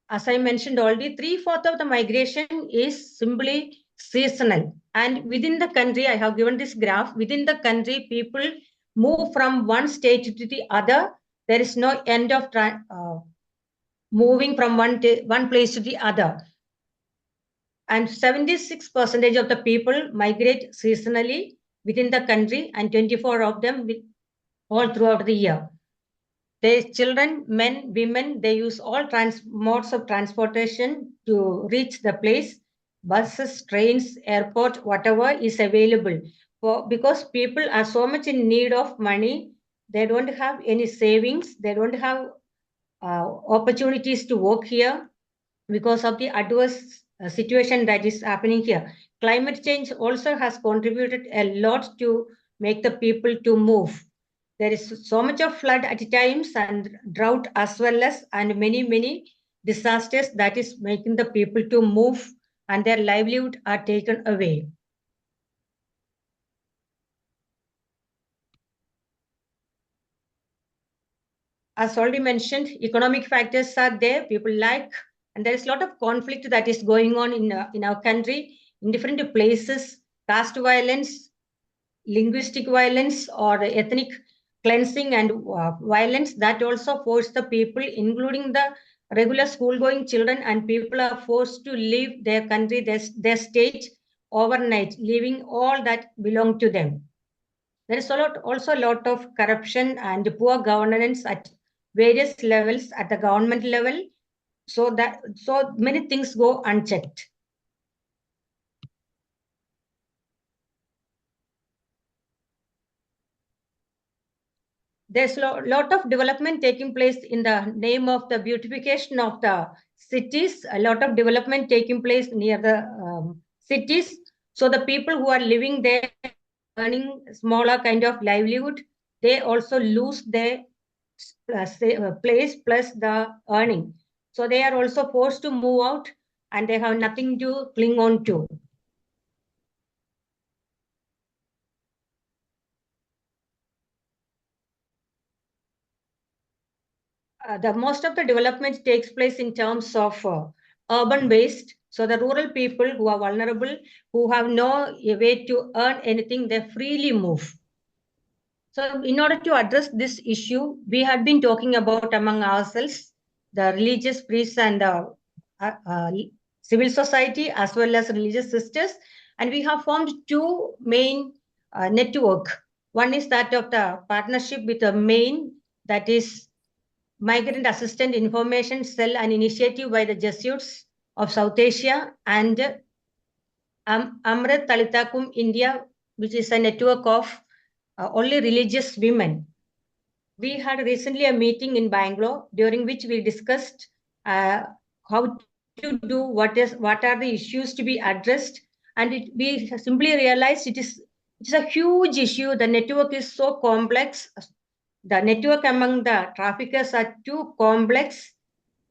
As I mentioned already, 3/4 of the migration is simply seasonal. And within the country, I have given this graph, within the country, people move from one state to the other. There is no end of moving from one place to the other. And 76% of the people migrate seasonally within the country and 24 of them all throughout the year. Their children, men, women, they use all modes of transportation to reach the place. Buses, trains, airport, whatever is available. Because people are so much in need of money, they don't have any savings, they don't have opportunities to work here because of the adverse situation that is happening here. Climate change also has contributed a lot to make the people to move. There is so much of flood at times and drought as well as and many disasters that is making the people to move and their livelihood are taken away. As already mentioned, economic factors are there. People and there is a lot of conflict that is going on in our country in different places. Caste violence, linguistic violence, or ethnic cleansing and violence that also force the people, including the regular school-going children, and people are forced to leave their country, their state overnight, leaving all that belong to them. There is also a lot of corruption and poor governance at various levels at the government level, so many things go unchecked. There's a lot of development taking place in the name of the beautification of the cities, a lot of development taking place near the cities. So the people who are living there, earning smaller kind of livelihood, they also lose their place plus the earning. So they are also forced to move out and they have nothing to cling on to. The most of the development takes place in terms of urban based. So the rural people who are vulnerable, who have no way to earn anything, they freely move. So in order to address this issue, we had been talking about among ourselves, the religious priests and civil society as well as religious sisters. And we have formed two main network. One is that of the partnership with the main, that is Migrant Assistant Information Cell, an initiative by the Jesuits of South Asia, and Amrit Talitakum India, which is a network of only religious women. We had recently a meeting in Bangalore during which we discussed how to do, what are the issues to be addressed, and we simply realized it's a huge issue. The network is so complex. The network among the traffickers are too complex.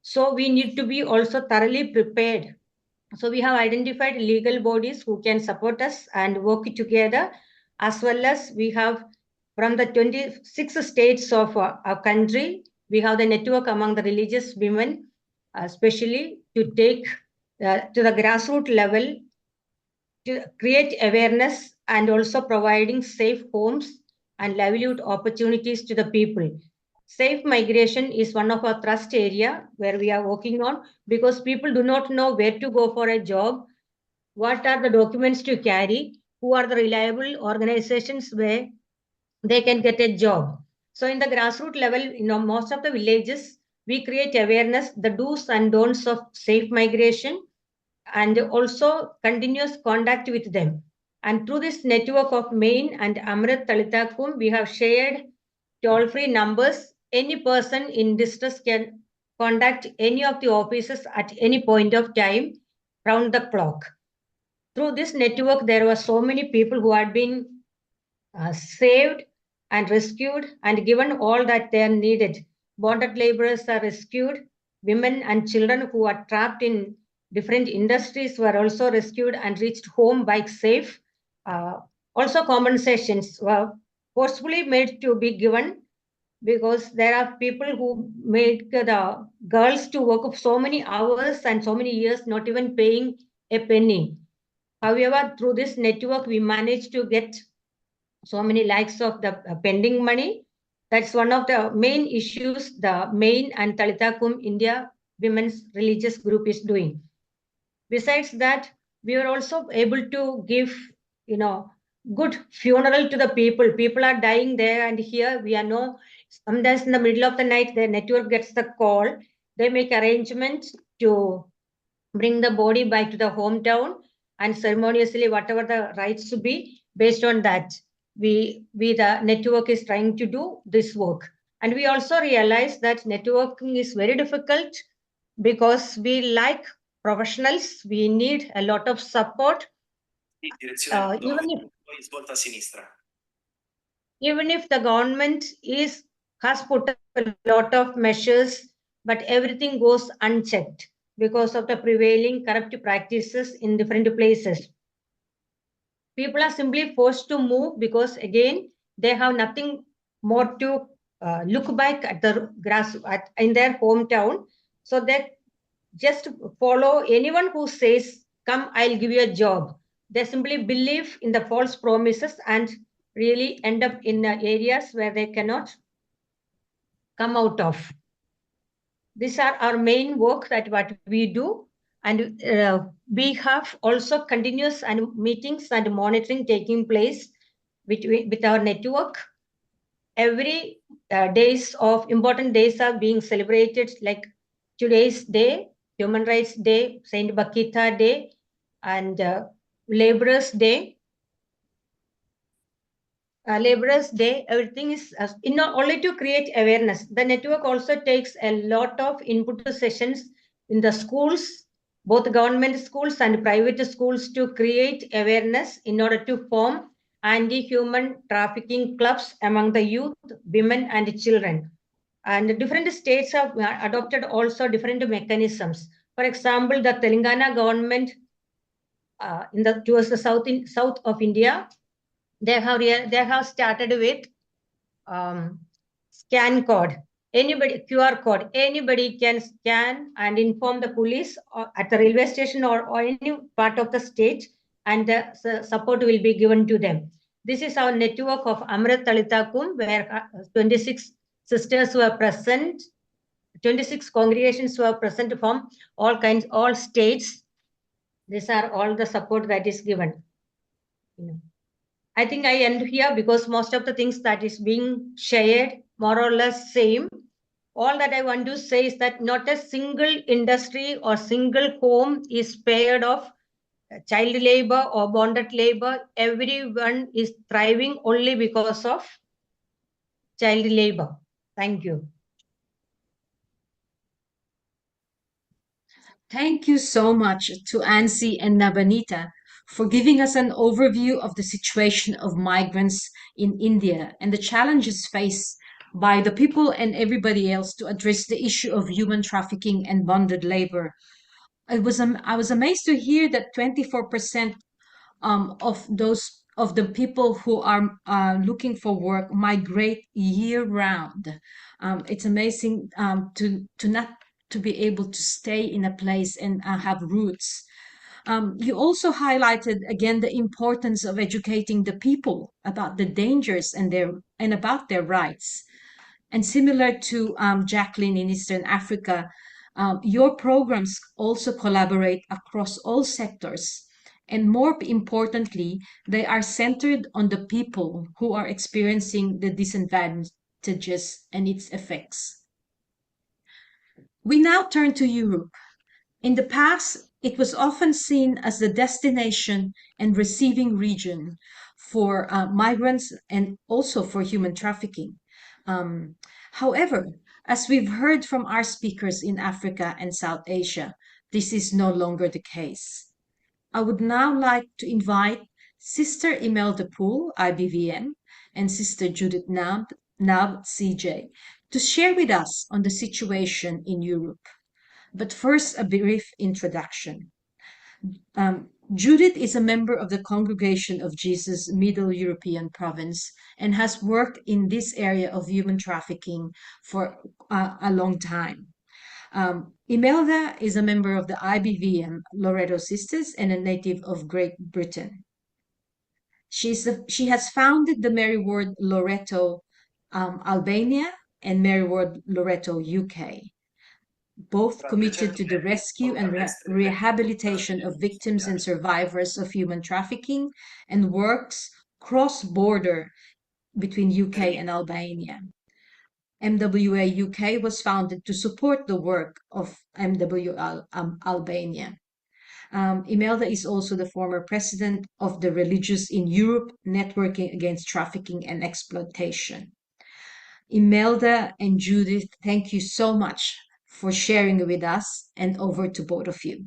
So we need to be also thoroughly prepared. So we have identified legal bodies who can support us and work together, as well as we have from the 26 states of our country, we have the network among the religious women, especially to take to the grassroots level to create awareness and also providing safe homes and livelihood opportunities to the people. Safe migration is one of our thrust area where we are working on, because people do not know where to go for a job, what are the documents to carry, who are the reliable organizations where they can get a job. So in the grassroots level, most of the villages, we create awareness, the do's and don'ts of safe migration, and also continuous contact with them. And through this network of Main and Amrit Talitakum, we have shared toll-free numbers. Any person in distress can contact any of the offices at any point of time, round the clock. Through this network, there were so many people who had been saved and rescued and given all that they are needed. Bonded laborers are rescued. Women and children who are trapped in different industries were also rescued and reached home by safe. Also, compensations were forcefully made to be given, because there are people who make the girls to work so many hours and so many years, not even paying a penny. However, through this network, we managed to get so many lakhs of the pending money. That's one of the main issues the Main and Talitakum India Women's Religious Group is doing. Besides that, we are also able to give, good funeral to the people. People are dying there and here. We are sometimes in the middle of the night, the network gets the call. They make arrangements to bring the body back to the hometown, and ceremoniously, whatever the rites to be, based on that, we the network is trying to do this work. And we also realize that networking is very difficult, because we like professionals, we need a lot of support. Even if the government has put a lot of measures, but everything goes unchecked because of the prevailing corrupt practices in different places. People are simply forced to move because, again, they have nothing more to look back at the grass in their hometown. So they just follow anyone who says, "Come, I'll give you a job." They simply believe in the false promises and really end up in areas where they cannot come out of. These are our main work that what we do. And we have also continuous and meetings and monitoring taking place with our network. Every days of important days are being celebrated, like today's day, Human Rights Day, Saint Bakita Day, and Laborers Day. Laborers Day, everything is only to create awareness. The network also takes a lot of input sessions in the schools, both government schools and private schools, to create awareness in order to form anti-human trafficking clubs among the youth, women, and children. And different states have adopted also different mechanisms. For example, the Telangana government towards the south of India, they have started with scan code. Anybody, QR code, anybody can scan and inform the police at the railway station or any part of the state, and the support will be given to them. This is our network of Amrit Talita Kumbh, where 26 sisters were present, 26 congregations were present from all kinds, all states. These are all the support that is given. I think I end here because most of the things that is being shared more or less same. All that I want to say is that not a single industry or single home is spared of child labor or bonded labor. Everyone is thriving only because of child labor. Thank you. Thank you so much to Ansi and Nabanita for giving us an overview of the situation of migrants in India and the challenges faced by the people and everybody else to address the issue of human trafficking and bonded labor. I was amazed to hear that 24% of the people who are looking for work migrate year round. It's amazing to not to be able to stay in a place and have roots. You also highlighted again the importance of educating the people about the dangers and about their rights. And similar to Jacqueline in Eastern Africa, your programs also collaborate across all sectors. And more importantly, they are centered on the people who are experiencing the disadvantages and its effects. We now turn to Europe. In the past, it was often seen as the destination and receiving region for migrants and also for human trafficking. However, as we've heard from our speakers in Africa and South Asia, this is no longer the case. I would now like to invite Sister Imelda Poole, IBVM, and Sister Judith Nab, CJ, to share with us on the situation in Europe. But first, a brief introduction. Judith is a member of the Congregation of Jesus Middle European Province and has worked in this area of human trafficking for a long time. Imelda is a member of the IBVM Loreto Sisters and a native of Great Britain. She has founded the Mary Ward Loreto Albania and Mary Ward Loreto UK, both committed to the rescue and rehabilitation of victims and survivors of human trafficking, and works cross-border between UK and Albania. MWA UK was founded to support the work of MWA Albania. Imelda is also the former president of the Religious in Europe Networking Against Trafficking and Exploitation. Imelda and Judith, thank you so much for sharing with us, and over to both of you.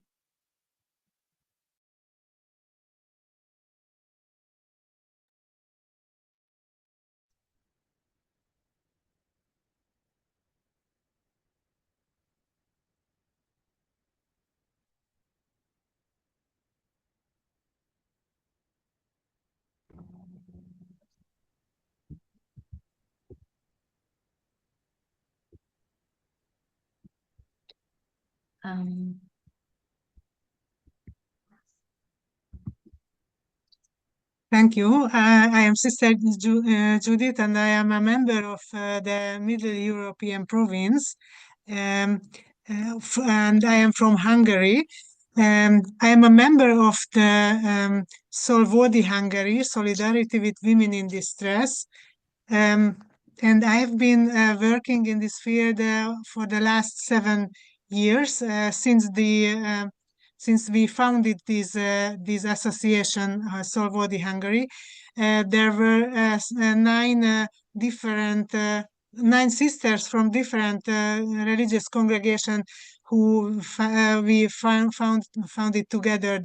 Thank you. I am Sister Judith, and I am a member of the Middle European Province, and I am from Hungary. I am a member of the Solvodi Hungary, Solidarity with Women in Distress. And I have been working in this field for the last 7 years since we founded this association, Solvodi Hungary. There were 9 sisters from different religious congregations who we founded together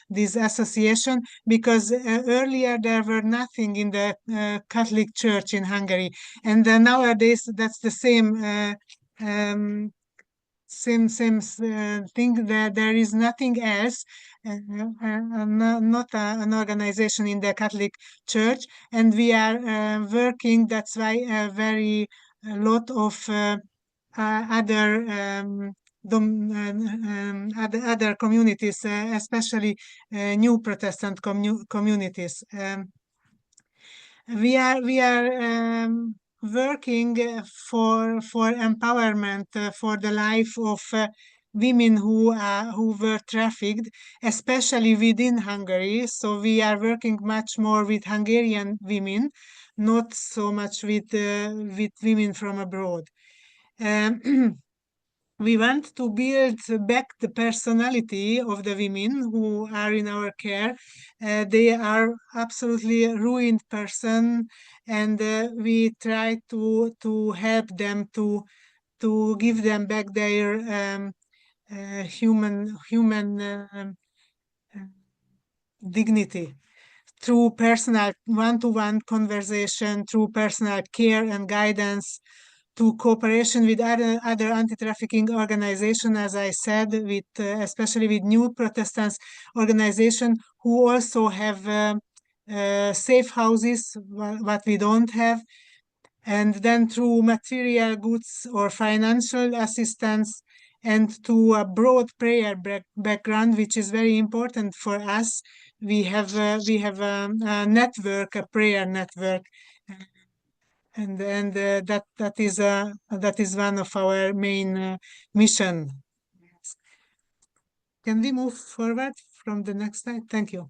this association, because earlier there were nothing in the Catholic Church in Hungary, and nowadays that's the same thing, that there is nothing else, not an organization in the Catholic Church, and we are working. That's why a lot of other other communities, especially new Protestant communities. We are working for empowerment, for the life of women who were trafficked, especially within Hungary. So we are working much more with Hungarian women, not so much with women from abroad. We want to build back the personality of the women who are in our care. They are absolutely ruined person, and we try to help them to give them back their human dignity through personal one-to-one conversation, through personal care and guidance, to cooperation with other anti-trafficking organizations, as I said, with especially with New Protestants organization, who also have safe houses, what we don't have, and then through material goods or financial assistance, and to a broad prayer background, which is very important for us. We have a network, a prayer network, and that is one of our main mission. Can we move forward from the next slide? Thank you.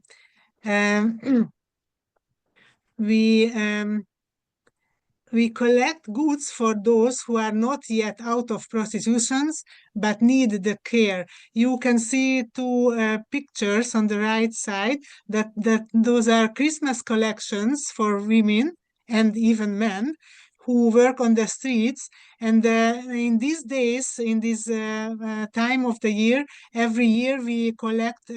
We collect goods for those who are not yet out of prostitutions but need the care. You can see two pictures on the right side, that those are Christmas collections for women and even men who work on the streets. And in these days, in this time of the year, every year we collect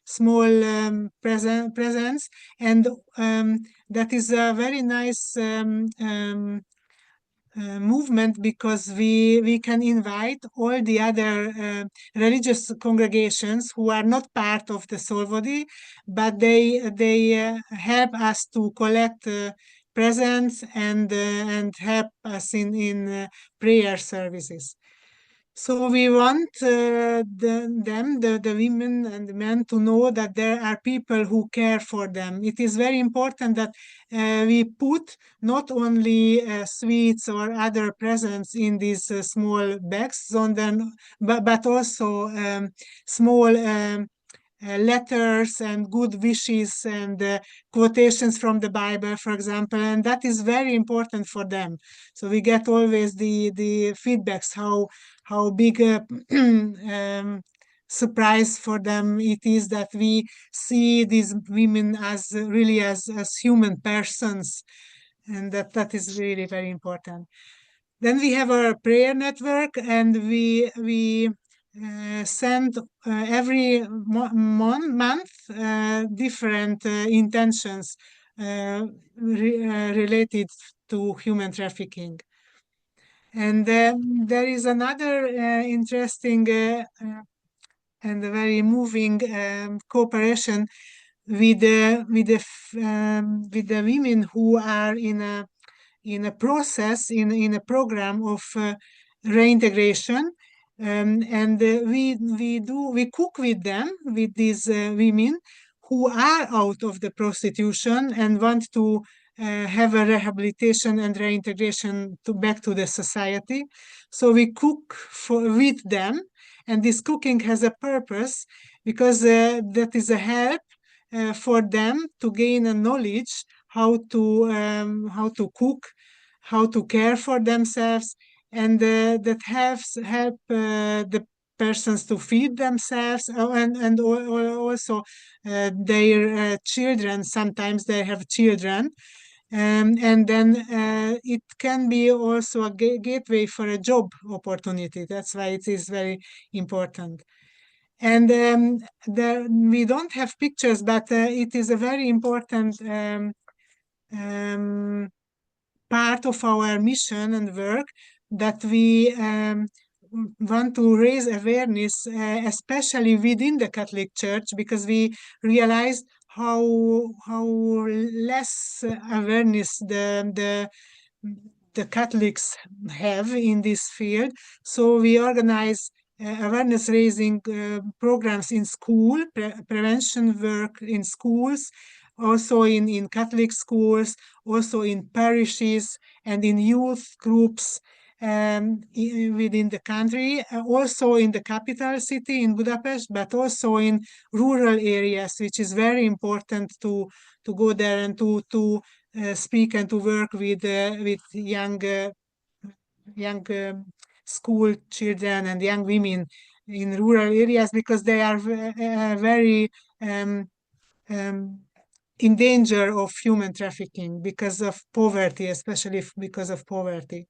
small presents, and that is a very nice movement, because we can invite all the other religious congregations who are not part of the Solvodi, but they help us to collect presents and help us in prayer services. So we want the women and the men, to know that there are people who care for them. It is very important that we put not only sweets or other presents in these small bags, but also small letters and good wishes and quotations from the Bible, for example, and that is very important for them. So we get always the feedbacks, how big a surprise for them it is that we see these women as really as human persons, and that is really very important. Then we have our prayer network, and we send every month different intentions related to human trafficking. And there is another interesting and very moving cooperation with the women who are in a process, in a program of reintegration. And we cook with them, with these women who are out of the prostitution and want to have a rehabilitation and reintegration back to the society. So we cook with them, and this cooking has a purpose, because that is a help for them to gain a knowledge how to cook, how to care for themselves, and that help the persons to feed themselves, and also their children. Sometimes they have children, and then it can be also a gateway for a job opportunity. That's why it is very important. And we don't have pictures, but it is a very important part of our mission and work that we want to raise awareness, especially within the Catholic Church, because we realize how less awareness the Catholics have in this field. So we organize awareness raising programs in school, prevention work in schools, also in Catholic schools, also in parishes and in youth groups within the country, also in the capital city in Budapest, but also in rural areas, which is very important to go there and to speak and to work with young school children and young women in rural areas, because they are very in danger of human trafficking because of poverty, especially because of poverty.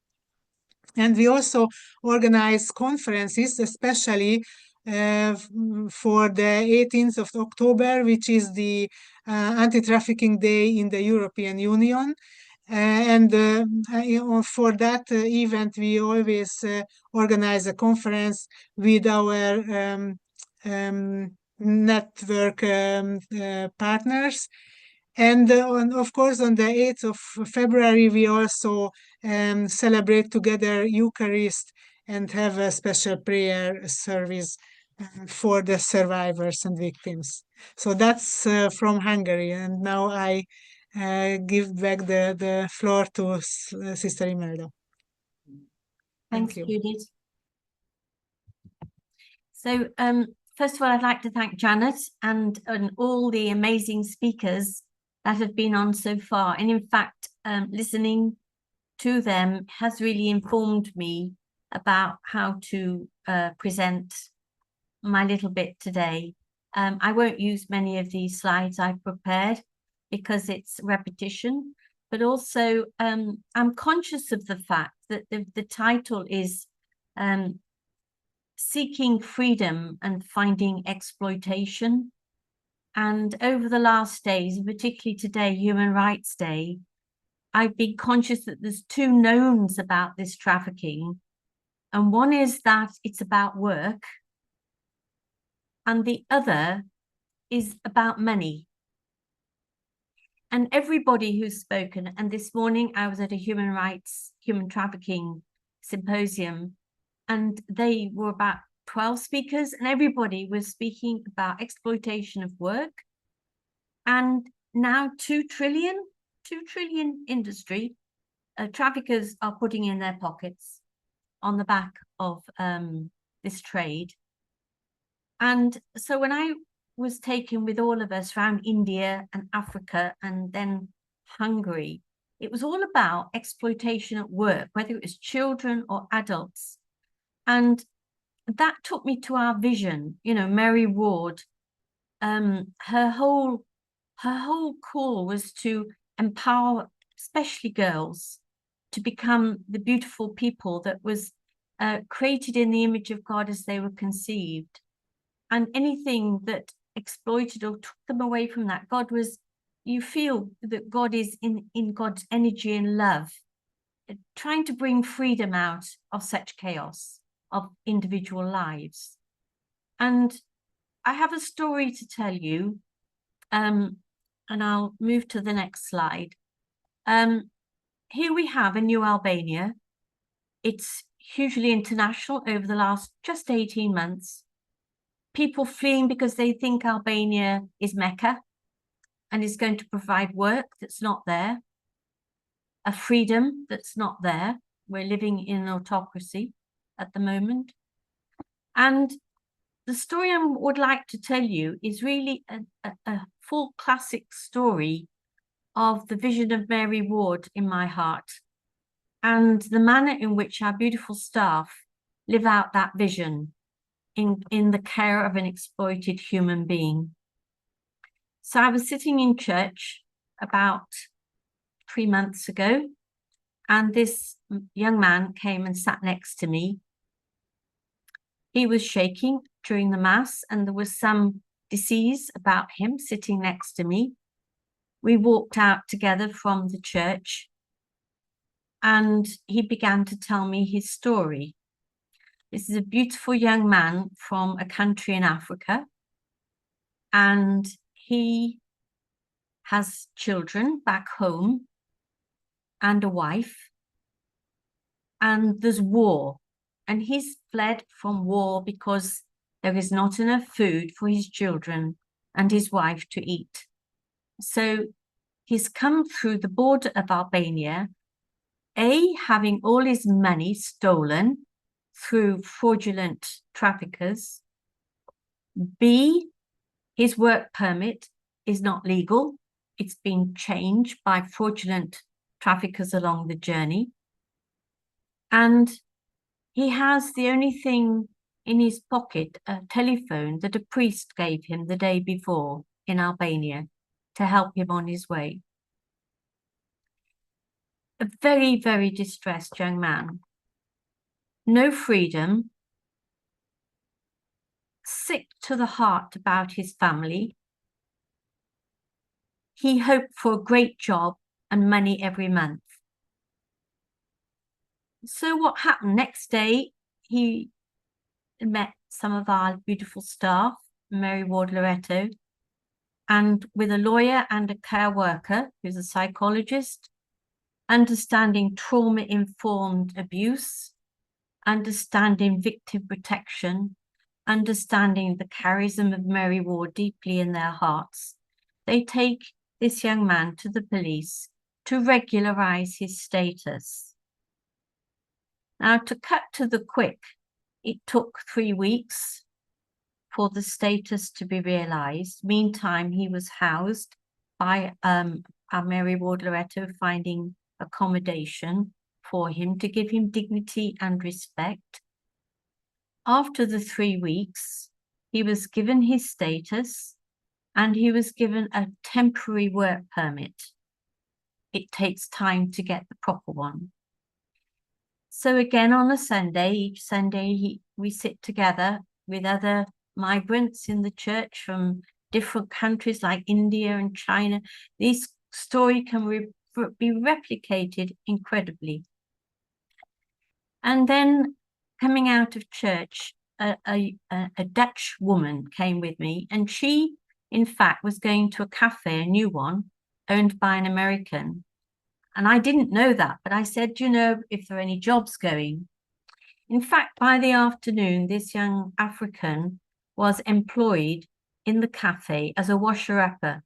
And we also organize conferences, especially for the 18th of October, which is the Anti-Trafficking Day in the European Union. And for that event, we always organize a conference with our network partners. And of course, on the 8th of February, we also celebrate together Eucharist and have a special prayer service for the survivors and victims. So that's from Hungary. And now I give back the floor to Sister Imelda. Thanks, Judith. So first of all, I'd like to thank Janet and all the amazing speakers that have been on so far. And in fact, listening to them has really informed me about how to present my little bit today. I won't use many of these slides I've prepared because it's repetition, but also I'm conscious of the fact that the title is Seeking Freedom and Finding Exploitation. And over the last days, particularly today, Human Rights Day, I've been conscious that there's two knowns about this trafficking. And one is that it's about work, and the other is about money. And everybody who's spoken, and this morning I was at a human trafficking symposium, and they were about 12 speakers, and everybody was speaking about exploitation of work. And now 2 trillion industry traffickers are putting in their pockets on the back of this trade. And so when I was taken with all of us around India and Africa and then Hungary, it was all about exploitation at work, whether it was children or adults. And that took me to our vision. You know, Mary Ward, her whole call was to empower, especially girls, to become the beautiful people that was created in the image of God as they were conceived. And anything that exploited or took them away from that, God was, you feel that God is in God's energy and love, trying to bring freedom out of such chaos of individual lives. And I have a story to tell you, and I'll move to the next slide. Here we have a new Albania. It's hugely international over the last just 18 months. People fleeing because they think Albania is Mecca and is going to provide work that's not there, a freedom that's not there. We're living in an autocracy at the moment. And the story I would like to tell you is really a full classic story of the vision of Mary Ward in my heart and the manner in which our beautiful staff live out that vision in the care of an exploited human being. So I was sitting in church about 3 months ago, and this young man came and sat next to me. He was shaking during the mass, and there was some disease about him sitting next to me. We walked out together from the church, and he began to tell me his story. This is a beautiful young man from a country in Africa, and he has children back home and a wife, and there's war, and he's fled from war because there is not enough food for his children and his wife to eat. So he's come through the border of Albania, having all his money stolen through fraudulent traffickers. B, his work permit is not legal. It's been changed by fraudulent traffickers along the journey. And he has the only thing in his pocket, a telephone that a priest gave him the day before in Albania to help him on his way. A very, very distressed young man. No freedom, sick to the heart about his family. He hoped for a great job and money every month. So what happened? Next day, he met some of our beautiful staff, Mary Ward Loretto, and with a lawyer and a care worker who's a psychologist, understanding trauma-informed abuse, understanding victim protection, understanding the charism of Mary Ward deeply in their hearts, they take this young man to the police to regularize his status. Now, to cut to the quick, it took 3 weeks for the status to be realized. Meantime, he was housed by our Mary Ward Loretto, finding accommodation for him to give him dignity and respect. After the 3 weeks, he was given his status and he was given a temporary work permit. It takes time to get the proper one. So again, on a Sunday, each Sunday, we sit together with other migrants in the church from different countries like India and China. This story can be replicated incredibly. And then coming out of church, a Dutch woman came with me, and she, in fact, was going to a cafe, a new one, owned by an American. And I didn't know that, but I said, do you know if there are any jobs going? In fact, by the afternoon, this young African was employed in the cafe as a washer-upper.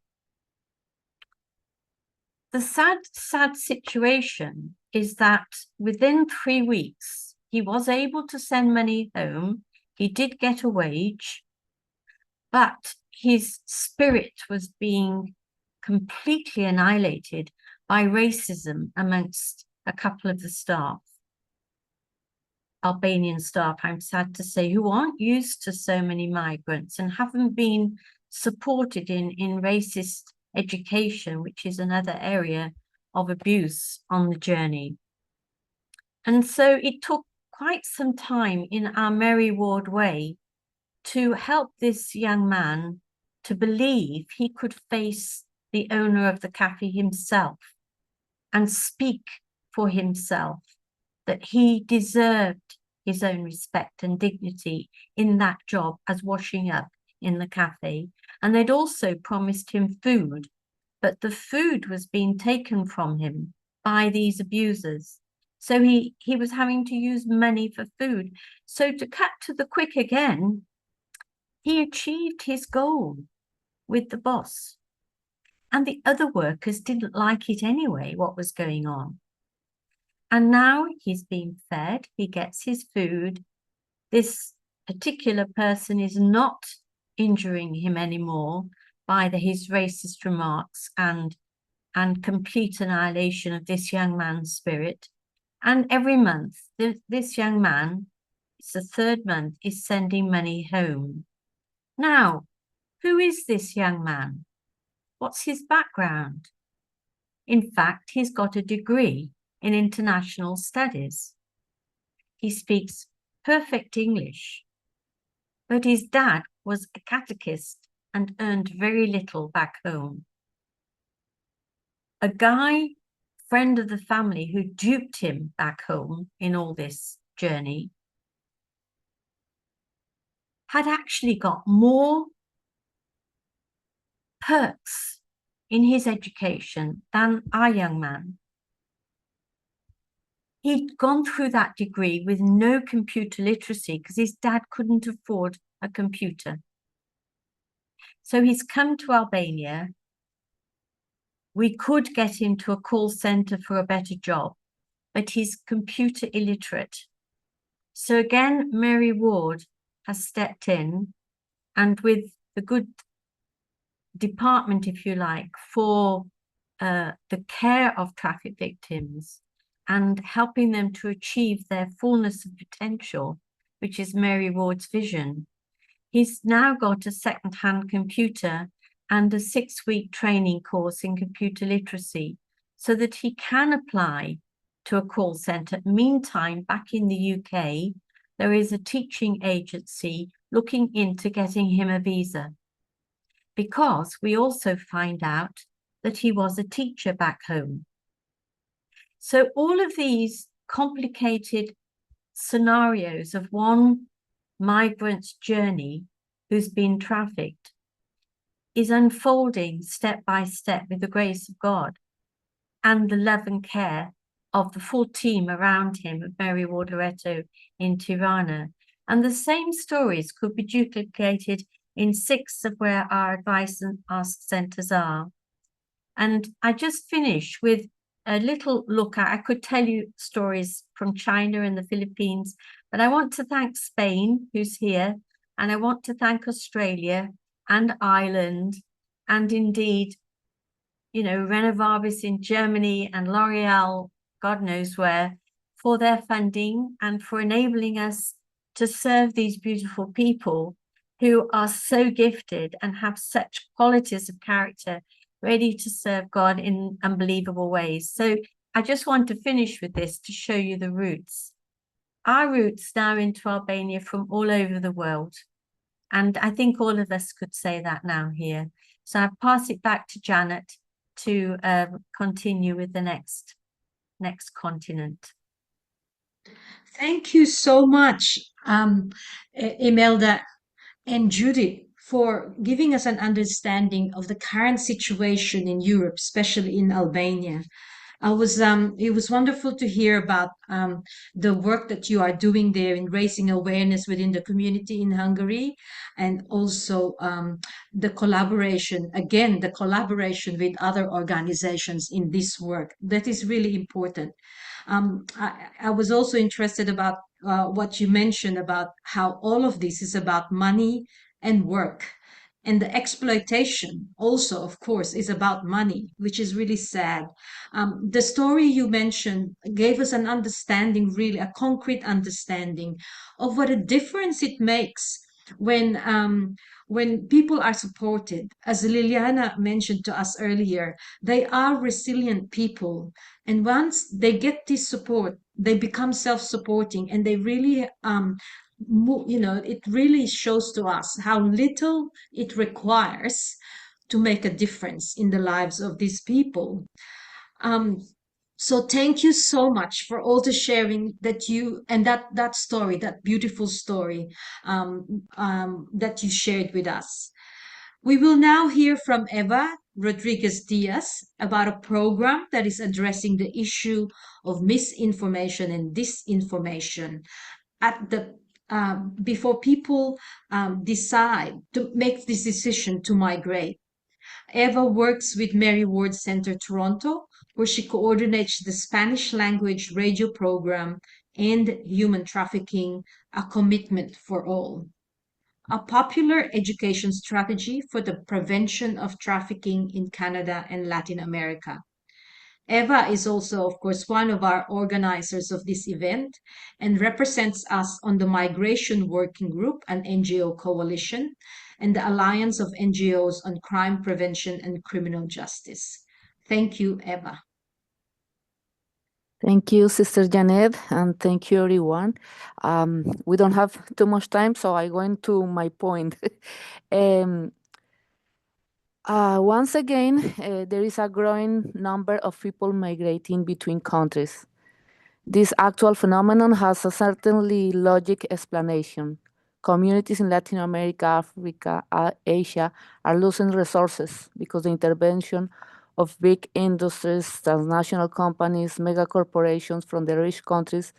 The sad situation is that within 3 weeks, he was able to send money home. He did get a wage, but his spirit was being completely annihilated by racism amongst a couple of the staff, Albanian staff, I'm sad to say, who aren't used to so many migrants and haven't been supported in racist education, which is another area of abuse on the journey. And so it took quite some time in our Mary Ward way to help this young man to believe he could face the owner of the cafe himself and speak for himself, that he deserved his own respect and dignity in that job as washing up in the cafe. And they'd also promised him food, but the food was being taken from him by these abusers. So he was having to use money for food. So to cut to the quick again, he achieved his goal with the boss. And the other workers didn't like it anyway, what was going on. And now he's being fed, he gets his food. This particular person is not injuring him anymore by his racist remarks and complete annihilation of this young man's spirit. And every month, this young man, it's the 3rd month, is sending money home. Now, who is this young man? What's his background? In fact, he's got a degree in international studies. He speaks perfect English, but his dad was a catechist and earned very little back home. A guy, friend of the family, who duped him back home in all this journey, had actually got more perks in his education than our young man. He'd gone through that degree with no computer literacy because his dad couldn't afford a computer. So he's come to Albania. We could get him to a call center for a better job, but he's computer illiterate. So again, Mary Ward has stepped in, and with the good department, if you like, for the care of traffic victims and helping them to achieve their fullness of potential, which is Mary Ward's vision. He's now got a second-hand computer and a 6-week training course in computer literacy so that he can apply to a call centre. Meantime, back in the UK, there is a teaching agency looking into getting him a visa, because we also find out that he was a teacher back home. So all of these complicated scenarios of one migrant's journey who's been trafficked is unfolding step by step with the grace of God and the love and care of the full team around him at Mary Ward Loreto in Tirana. And the same stories could be duplicated in 6 of where our advice and ask centres are. And I just finish with a little look at, I could tell you stories from China and the Philippines, but I want to thank Spain, who's here, and I want to thank Australia and Ireland, and indeed, you know, Renovavis in Germany and L'Oreal, God knows where, for their funding and for enabling us to serve these beautiful people who are so gifted and have such qualities of character, ready to serve God in unbelievable ways. So I just want to finish with this to show you the roots. Our roots now into Albania from all over the world. And I think all of us could say that now here. So I pass it back to Janet to continue with the next continent. Thank you so much, Imelda and Judith, for giving us an understanding of the current situation in Europe, especially in Albania. It was wonderful to hear about the work that you are doing there in raising awareness within the community in Hungary, and also the collaboration with other organizations in this work. That is really important. I was also interested about what you mentioned about how all of this is about money and work. And the exploitation also, of course, is about money, which is really sad. The story you mentioned gave us an understanding, really a concrete understanding of what a difference it makes when people are supported. As Liliana mentioned to us earlier, they are resilient people. And once they get this support, they become self-supporting, and they really it really shows to us how little it requires to make a difference in the lives of these people. So thank you so much for all the sharing that you and that story, that beautiful story that you shared with us. We will now hear from Eva Rodriguez Diaz about a program that is addressing the issue of misinformation and disinformation at the before people decide to make this decision to migrate. Eva works with Mary Ward Center Toronto, where she coordinates the Spanish language radio program and Human Trafficking, a Commitment for All, a popular education strategy for the prevention of trafficking in Canada and Latin America. Eva is also, of course, one of our organizers of this event and represents us on the Migration Working Group, an NGO coalition, and the Alliance of NGOs on Crime Prevention and Criminal Justice. Thank you, Eva. Thank you, Sister Janet, and thank you, everyone. We don't have too much time, so I go into my point. Once again, there is a growing number of people migrating between countries. This actual phenomenon has a certainly logic explanation. Communities in Latin America, Africa, Asia are losing resources because the intervention of big industries, transnational companies, mega corporations from the rich countries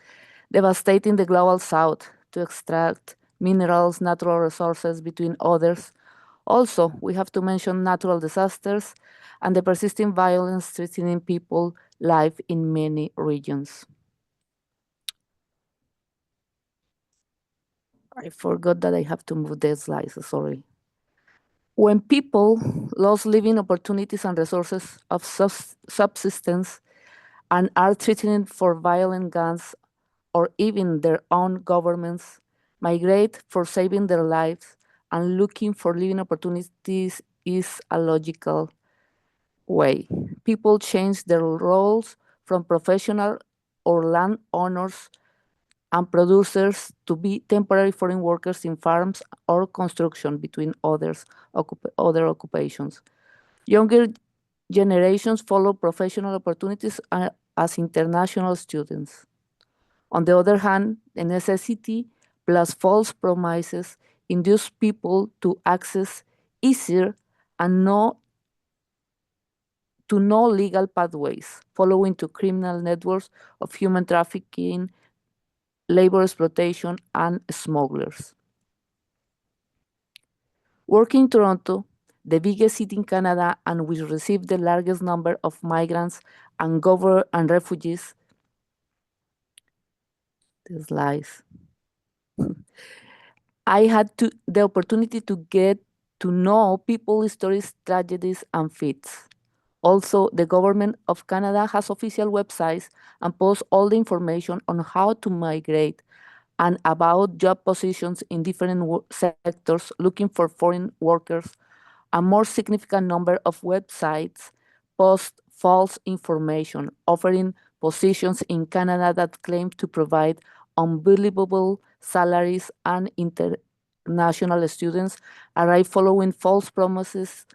devastating the global south to extract minerals, natural resources, between others. Also, we have to mention natural disasters and the persisting violence threatening people life in many regions. I forgot that I have to move the slides, sorry. When people lose living opportunities and resources of subsistence and are threatened for violent guns or even their own governments, migrate for saving their lives and looking for living opportunities is a logical way. People change their roles from professional or landowners and producers to be temporary foreign workers in farms or construction between other occupations. Younger generations follow professional opportunities as international students. On the other hand, the necessity plus false promises induce people to access easier and no legal pathways, following to criminal networks of human trafficking, labor exploitation, and smugglers. Working in Toronto, the biggest city in Canada and which received the largest number of migrants and refugees, the slides. I had the opportunity to get to know people's stories, tragedies, and feats. Also, the government of Canada has official websites and posts all the information on how to migrate and about job positions in different sectors looking for foreign workers. A more significant number of websites post false information, offering positions in Canada that claim to provide unbelievable salaries, and international students arrive following false promises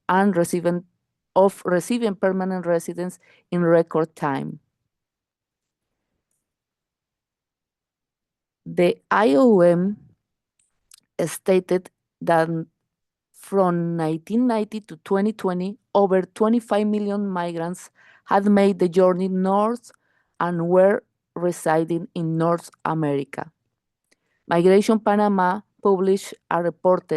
and receiving permanent residence in record time. The IOM stated that from 1990 to 2020, over 25 million migrants had made the journey north and were residing in North America. Migration Panama published a report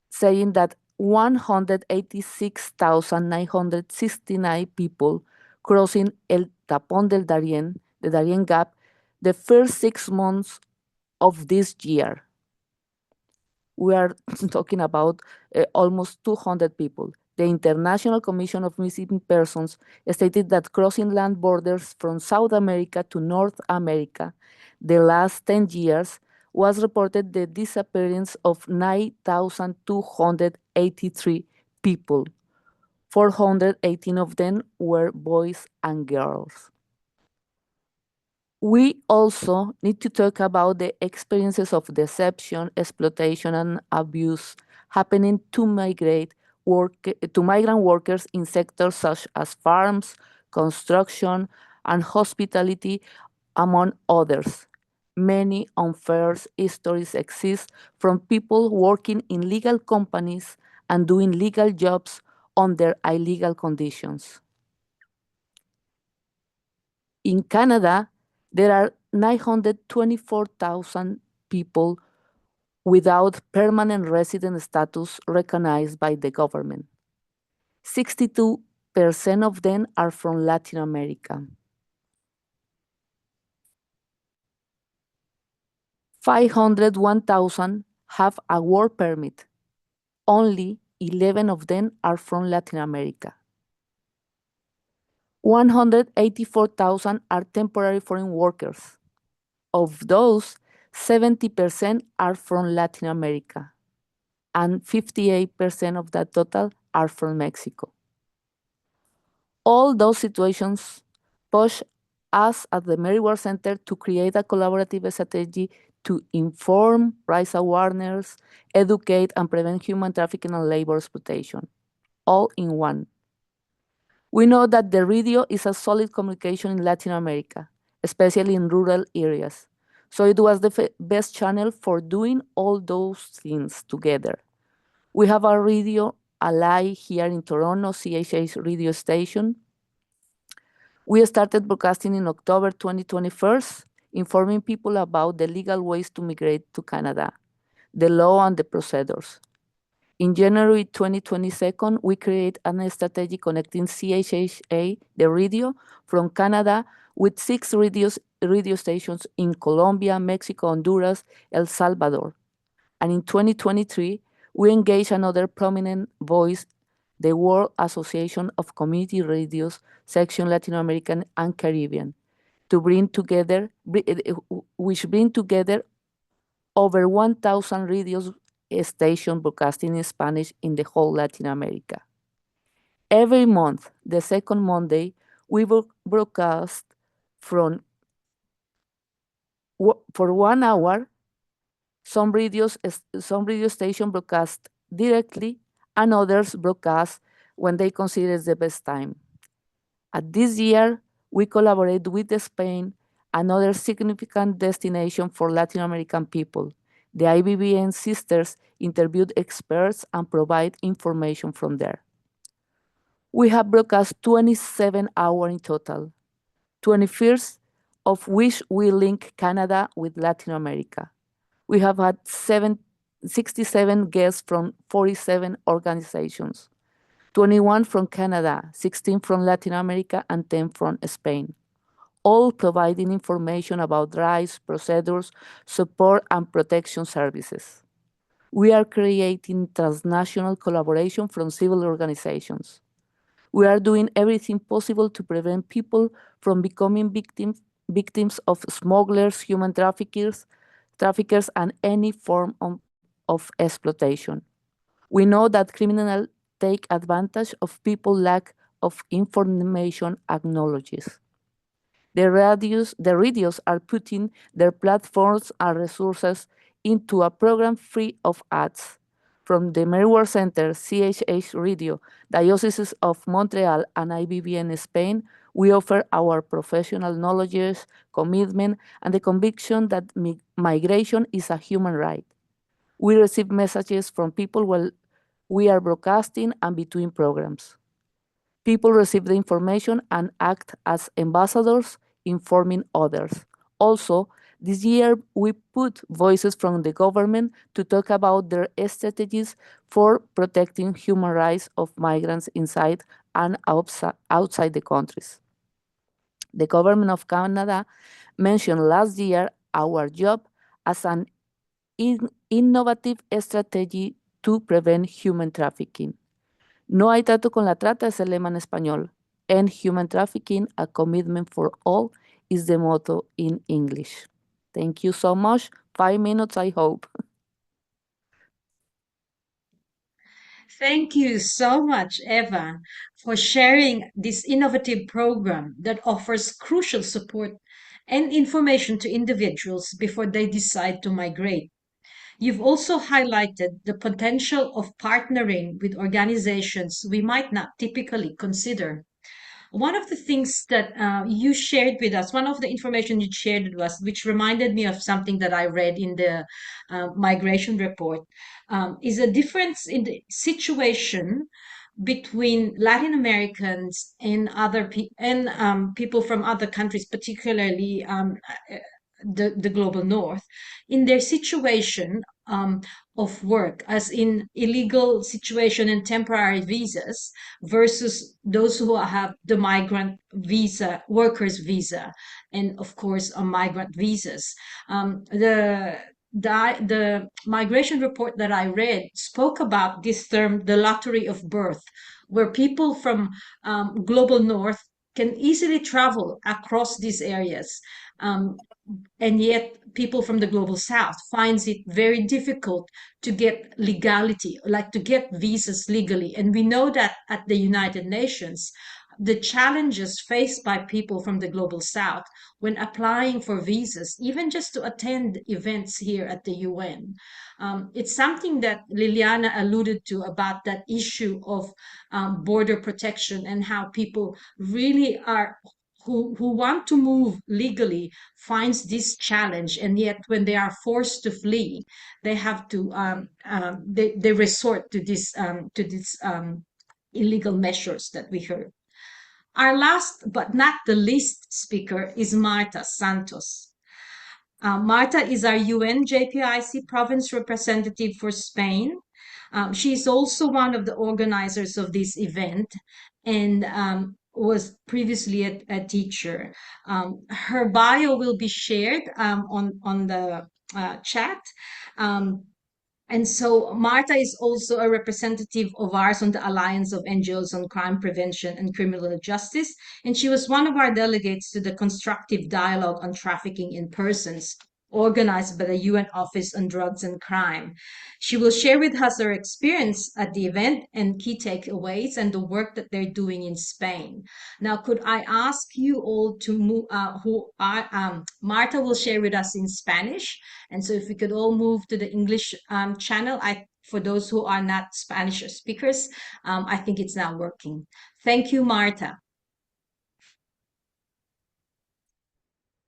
saying that 186,969 people crossing El Tapón del Darién, the Darien Gap, the first 6 months of this year. We are talking about almost 200 people. The International Commission of Missing Persons stated that crossing land borders from South America to North America the last 10 years was reported the disappearance of 9,283 people. 418 of them were boys and girls. We also need to talk about the experiences of deception, exploitation, and abuse happening to migrant workers in sectors such as farms, construction, and hospitality, among others. Many unfair stories exist from people working in legal companies and doing legal jobs under illegal conditions. In Canada, there are 924,000 people without permanent resident status recognized by the government. 62% of them are from Latin America. 501,000 have a work permit. Only 11 of them are from Latin America. 184,000 are temporary foreign workers. Of those, 70% are from Latin America, and 58% of that total are from Mexico. All those situations push us at the Mary Ward Center to create a collaborative strategy to inform, raise awareness, educate, and prevent human trafficking and labor exploitation, all in one. We know that the radio is a solid communication in Latin America, especially in rural areas. So it was the best channel for doing all those things together. We have a radio ally here in Toronto, CHH radio station. We started broadcasting in October 2021, informing people about the legal ways to migrate to Canada, the law and the procedures. In January 2022, we create a strategy connecting CHHA, the radio, from Canada with 6 radio stations in Colombia, Mexico, Honduras, El Salvador. And in 2023, we engage another prominent voice, the World Association of Community Radios, section Latin American and Caribbean, to bring together over 1,000 radio stations broadcasting in Spanish in the whole Latin America. Every month, the second Monday, we broadcast for 1 hour. Some radio stations broadcast directly, and others broadcast when they consider the best time. At this year, we collaborate with Spain, another significant destination for Latin American people. The IBVM sisters interviewed experts and provide information from there. We have broadcast 27 hours in total, 21st of which we link Canada with Latin America. We have had 67 guests from 47 organizations, 21 from Canada, 16 from Latin America, and 10 from Spain, all providing information about rights, procedures, support, and protection services. We are creating transnational collaboration from civil organizations. We are doing everything possible to prevent people from becoming victims of smugglers, human traffickers, and any form of exploitation. We know that criminals take advantage of people's lack of information acknowledges. The radios are putting their platforms and resources into a program free of ads. From the Mary Ward Center, CHH Radio, Diocese of Montreal, and IBVM Spain, we offer our professional knowledge, commitment, and the conviction that migration is a human right. We receive messages from people while we are broadcasting and between programs. People receive the information and act as ambassadors, informing others. Also, this year, we put voices from the government to talk about their strategies for protecting human rights of migrants inside and outside the countries. The government of Canada mentioned last year our job as an innovative strategy to prevent human trafficking. No hay trato con la trata es el lema en español. End human trafficking, a commitment for all, is the motto in English. Thank you so much. 5 minutes, I hope. Thank you so much, Eva, for sharing this innovative program that offers crucial support and information to individuals before they decide to migrate. You've also highlighted the potential of partnering with organizations we might not typically consider. One of the things that you shared with us, one of the information you shared with us, which reminded me of something that I read in the migration report, is a difference in the situation between Latin Americans and people from other countries, particularly the global north, in their situation of work, as in illegal situation and temporary visas, versus those who have the migrant visa, workers visa, and of course, migrant visas. The migration report that I read spoke about this term, the lottery of birth, where people from global north can easily travel across these areas. And yet people from the global south finds it very difficult to get legality, like to get visas legally. And we know that at the United Nations, the challenges faced by people from the global south when applying for visas, even just to attend events here at the UN. It's something that Liliana alluded to about that issue of border protection and how people really are who want to move legally finds this challenge, and yet when they are forced to flee, they have to they resort to this illegal measures that we heard. Our last but not the least speaker is Marta Santos. Marta is our UN JPIC province representative for Spain. She is also one of the organizers of this event and was previously a teacher. Her bio will be shared on the chat. And so Marta is also a representative of ours on the Alliance of NGOs on Crime Prevention and Criminal Justice. And she was one of our delegates to the Constructive Dialogue on Trafficking in Persons, organized by the UN Office on Drugs and Crime. She will share with us her experience at the event and key takeaways and the work that they're doing in Spain. Now, could I ask you all to move, Marta will share with us in Spanish. And so if we could all move to the English channel, for those who are not Spanish speakers, I think it's now working. Thank you, Marta.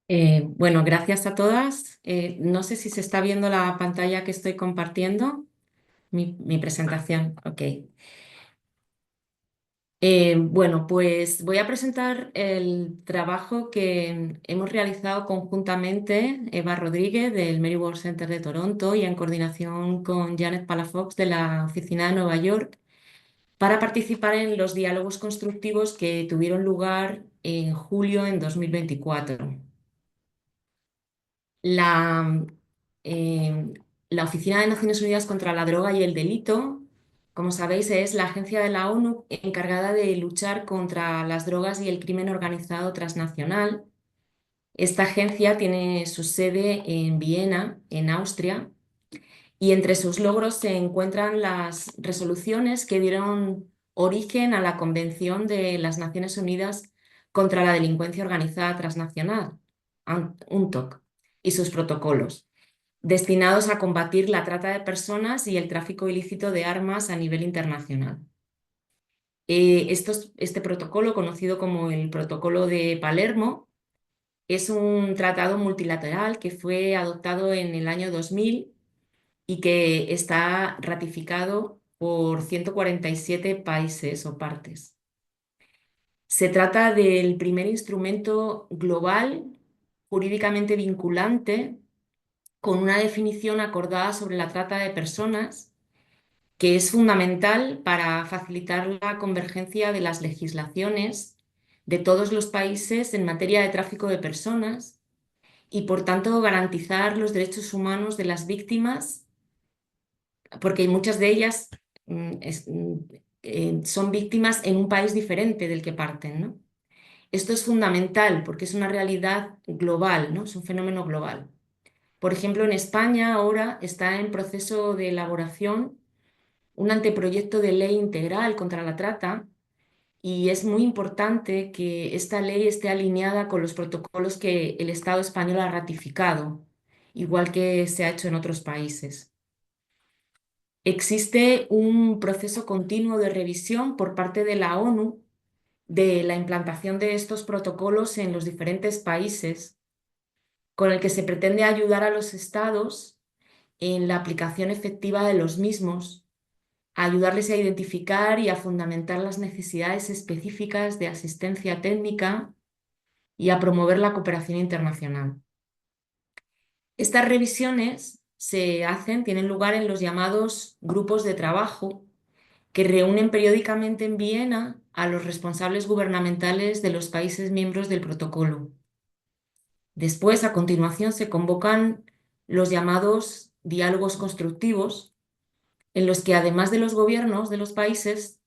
Bueno, gracias a todas. No sé si se está viendo la pantalla que estoy compartiendo, mi presentación. Ok. Bueno, pues voy a presentar el trabajo que hemos realizado conjuntamente Eva Rodríguez del Mary Ward Center de Toronto y en coordinación con Janet Palafox de la oficina de Nueva York para participar en los diálogos constructivos que tuvieron lugar en julio en 2024. La, eh, la Oficina de Naciones Unidas contra la Droga y el Delito, como sabéis, es la agencia de la ONU encargada de luchar contra las drogas y el crimen organizado transnacional. Esta agencia tiene su sede en Viena, en Austria, y entre sus logros se encuentran las resoluciones que dieron origen a la Convención de las Naciones Unidas contra la Delincuencia Organizada Transnacional, UNTOC, y sus protocolos, destinados a combatir la trata de personas y el tráfico ilícito de armas a nivel internacional. Este protocolo, conocido como el Protocolo de Palermo, es un tratado multilateral que fue adoptado en el año 2000 y que está ratificado por 147 países o partes. Se trata del primer instrumento global jurídicamente vinculante con una definición acordada sobre la trata de personas que es fundamental para facilitar la convergencia de las legislaciones de todos los países en materia de tráfico de personas y, por tanto, garantizar los derechos humanos de las víctimas, porque muchas de ellas son víctimas en un país diferente del que parten, ¿no? Esto es fundamental porque es una realidad global, ¿no? Es un fenómeno global. Por ejemplo, en España ahora está en proceso de elaboración un anteproyecto de ley integral contra la trata y es muy importante que esta ley esté alineada con los protocolos que el Estado español ha ratificado, igual que se ha hecho en otros países. Existe un proceso continuo de revisión por parte de la ONU de la implantación de estos protocolos en los diferentes países, con el que se pretende ayudar a los estados en la aplicación efectiva de los mismos, a ayudarles a identificar y a fundamentar las necesidades específicas de asistencia técnica y a promover la cooperación internacional. Estas revisiones tienen lugar en los llamados grupos de trabajo que reúnen periódicamente en Viena a los responsables gubernamentales de los países miembros del protocolo. Después, a continuación, se convocan los llamados diálogos constructivos, en los que además de los gobiernos de los países,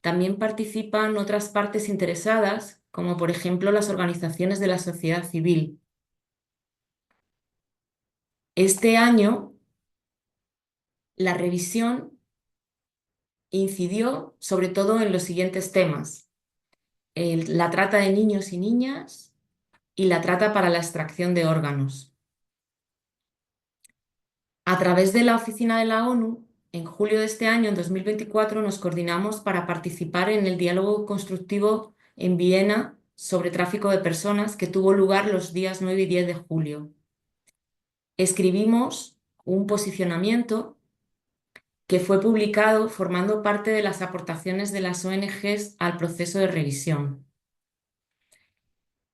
también participan otras partes interesadas, como por ejemplo las organizaciones de la sociedad civil. Este año, la revisión incidió sobre todo en los siguientes temas. la trata de niños y niñas y la trata para la extracción de órganos. A través de la Oficina de la ONU, en julio de este año, en 2024, nos coordinamos para participar en el diálogo constructivo en Viena sobre tráfico de personas que tuvo lugar los días 9 y 10 de julio. Escribimos un posicionamiento que fue publicado formando parte de las aportaciones de las ONGs al proceso de revisión.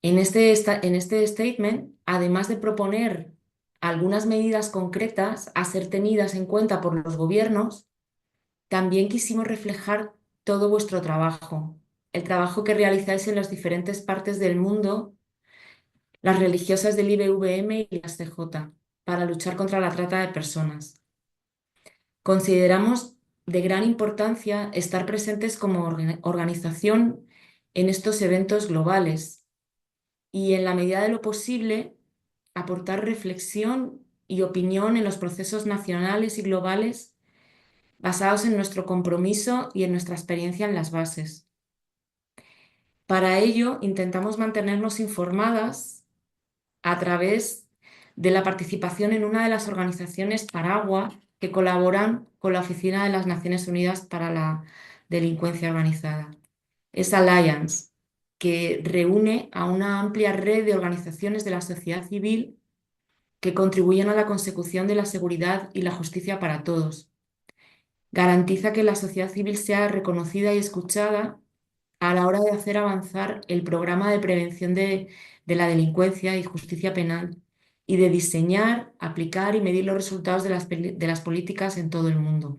En este statement, además de proponer algunas medidas concretas a ser tenidas en cuenta por los gobiernos, también quisimos reflejar todo vuestro trabajo, el trabajo que realizáis en las diferentes partes del mundo, las religiosas del IBVM y las CJ, para luchar contra la trata de personas. Consideramos de gran importancia estar presentes como organización en estos eventos globales y, en la medida de lo posible, aportar reflexión y opinión en los procesos nacionales y globales basados en nuestro compromiso y en nuestra experiencia en las bases. Para ello, intentamos mantenernos informadas a través de la participación en una de las organizaciones paraguas que colaboran con la Oficina de las Naciones Unidas para la Delincuencia Organizada. Es Alliance, que reúne a una amplia red de organizaciones de la sociedad civil que contribuyen a la consecución de la seguridad y la justicia para todos. Garantiza que la sociedad civil sea reconocida y escuchada a la hora de hacer avanzar el programa de prevención de la delincuencia y justicia penal y de diseñar, aplicar y medir los resultados de las políticas en todo el mundo.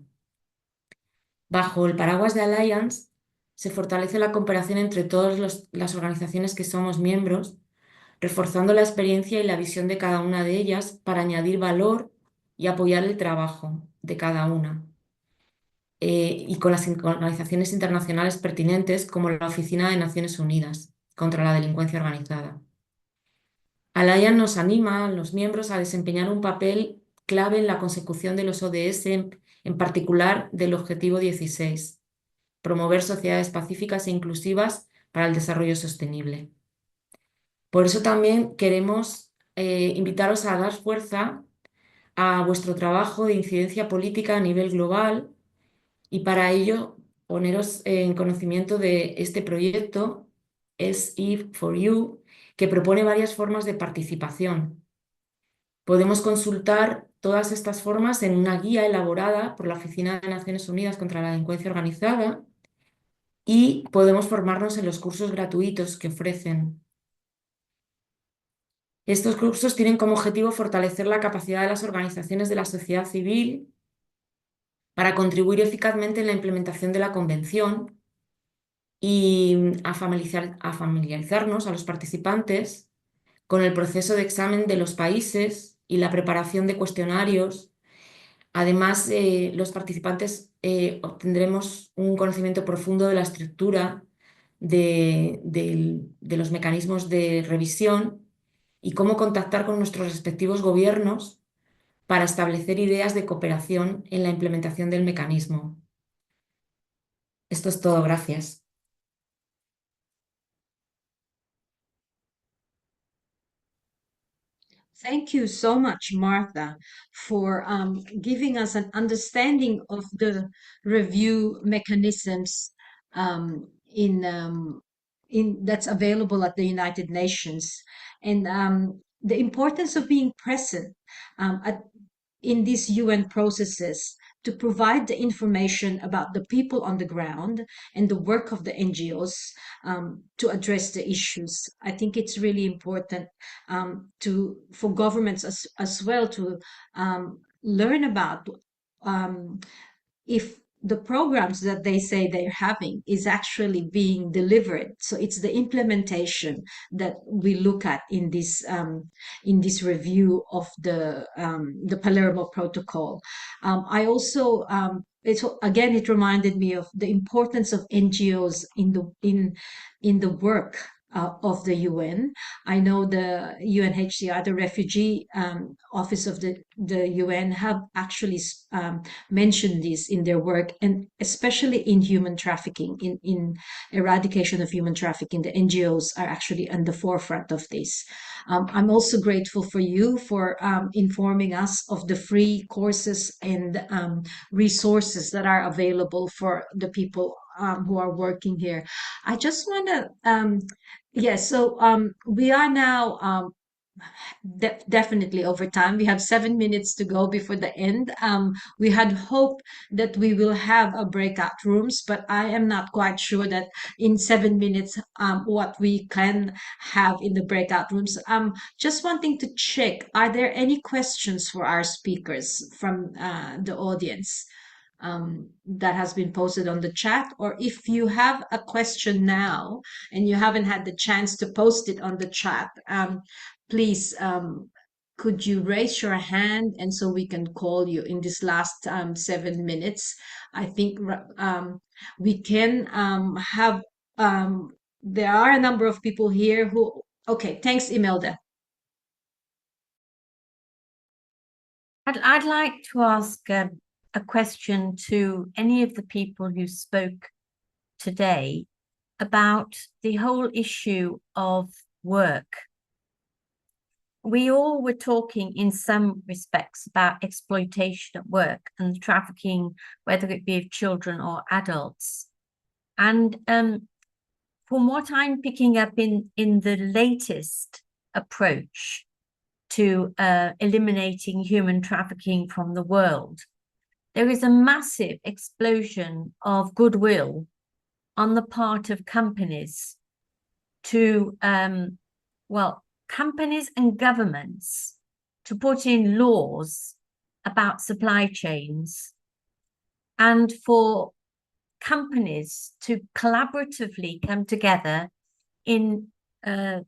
Bajo el paraguas de Alliance se fortalece la cooperación entre todas las organizaciones que somos miembros, reforzando la experiencia y la visión de cada una de ellas para añadir valor y apoyar el trabajo de cada una. Y con las organizaciones internacionales pertinentes como la Oficina de Naciones Unidas contra la Delincuencia Organizada. Alliance nos anima a los miembros a desempeñar un papel clave en la consecución de los ODS, en particular del Objetivo 16, promover sociedades pacíficas e inclusivas para el desarrollo sostenible. Por eso también queremos invitaros a dar fuerza a vuestro trabajo de incidencia política a nivel global y, para ello, poneros en conocimiento de este proyecto, SE4U, que propone varias formas de participación. Podemos consultar todas estas formas en una guía elaborada por la Oficina de Naciones Unidas contra la Delincuencia Organizada y podemos formarnos en los cursos gratuitos que ofrecen. Estos cursos tienen como objetivo fortalecer la capacidad de las organizaciones de la sociedad civil para contribuir eficazmente en la implementación de la Convención y a familiarizarnos a los participantes con el proceso de examen de los países y la preparación de cuestionarios. Además, los participantes obtendremos un conocimiento profundo de la estructura de los mecanismos de revisión y cómo contactar con nuestros respectivos gobiernos para establecer ideas de cooperación en la implementación del mecanismo. Esto es todo, gracias. Thank you so much, Martha, for giving us an understanding of the review mechanisms that's available at the United Nations, and the importance of being present in these UN processes to provide the information about the people on the ground and the work of the NGOs to address the issues. I think it's really important for governments as well to learn about if the programs that they say they're having is actually being delivered. So it's the implementation that we look at in this review of the Palermo Protocol. I also it reminded me of the importance of NGOs in the work of the UN. I know the UNHCR, the Refugee Office of the UN, have actually mentioned this in their work, and especially in human trafficking, in eradication of human trafficking. The NGOs are actually on the forefront of this. I'm also grateful for you for informing us of the free courses and resources that are available for the people who are working here. I just want to yes, so we are now definitely over time. We have 7 minutes to go before the end. We had hoped that we will have a breakout rooms, but I am not quite sure that in 7 minutes what we can have in the breakout rooms. Just wanting to check, are there any questions for our speakers from the audience? That has been posted on the chat, or if you have a question now and you haven't had the chance to post it on the chat, please could you raise your hand, and so we can call you in this last 7 minutes. I think we can have there are a number of people here who okay, thanks, Imelda. I'd like to ask a question to any of the people who spoke today about the whole issue of work. We all were talking in some respects about exploitation at work and trafficking, whether it be of children or adults. And from what I'm picking up in the latest approach to eliminating human trafficking from the world, there is a massive explosion of goodwill on the part of companies to, companies and governments to put in laws about supply chains, and for companies to collaboratively come together in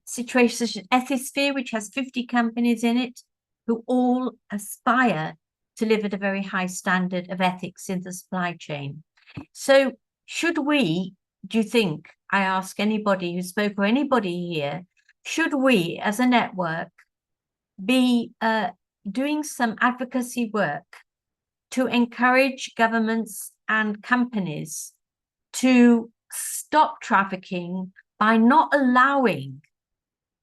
situations such as Ethisphere, which has 50 companies in it, who all aspire to live at a very high standard of ethics in the supply chain. So should we, do you think, I ask anybody who spoke or anybody here, should we as a network be doing some advocacy work to encourage governments and companies to stop trafficking by not allowing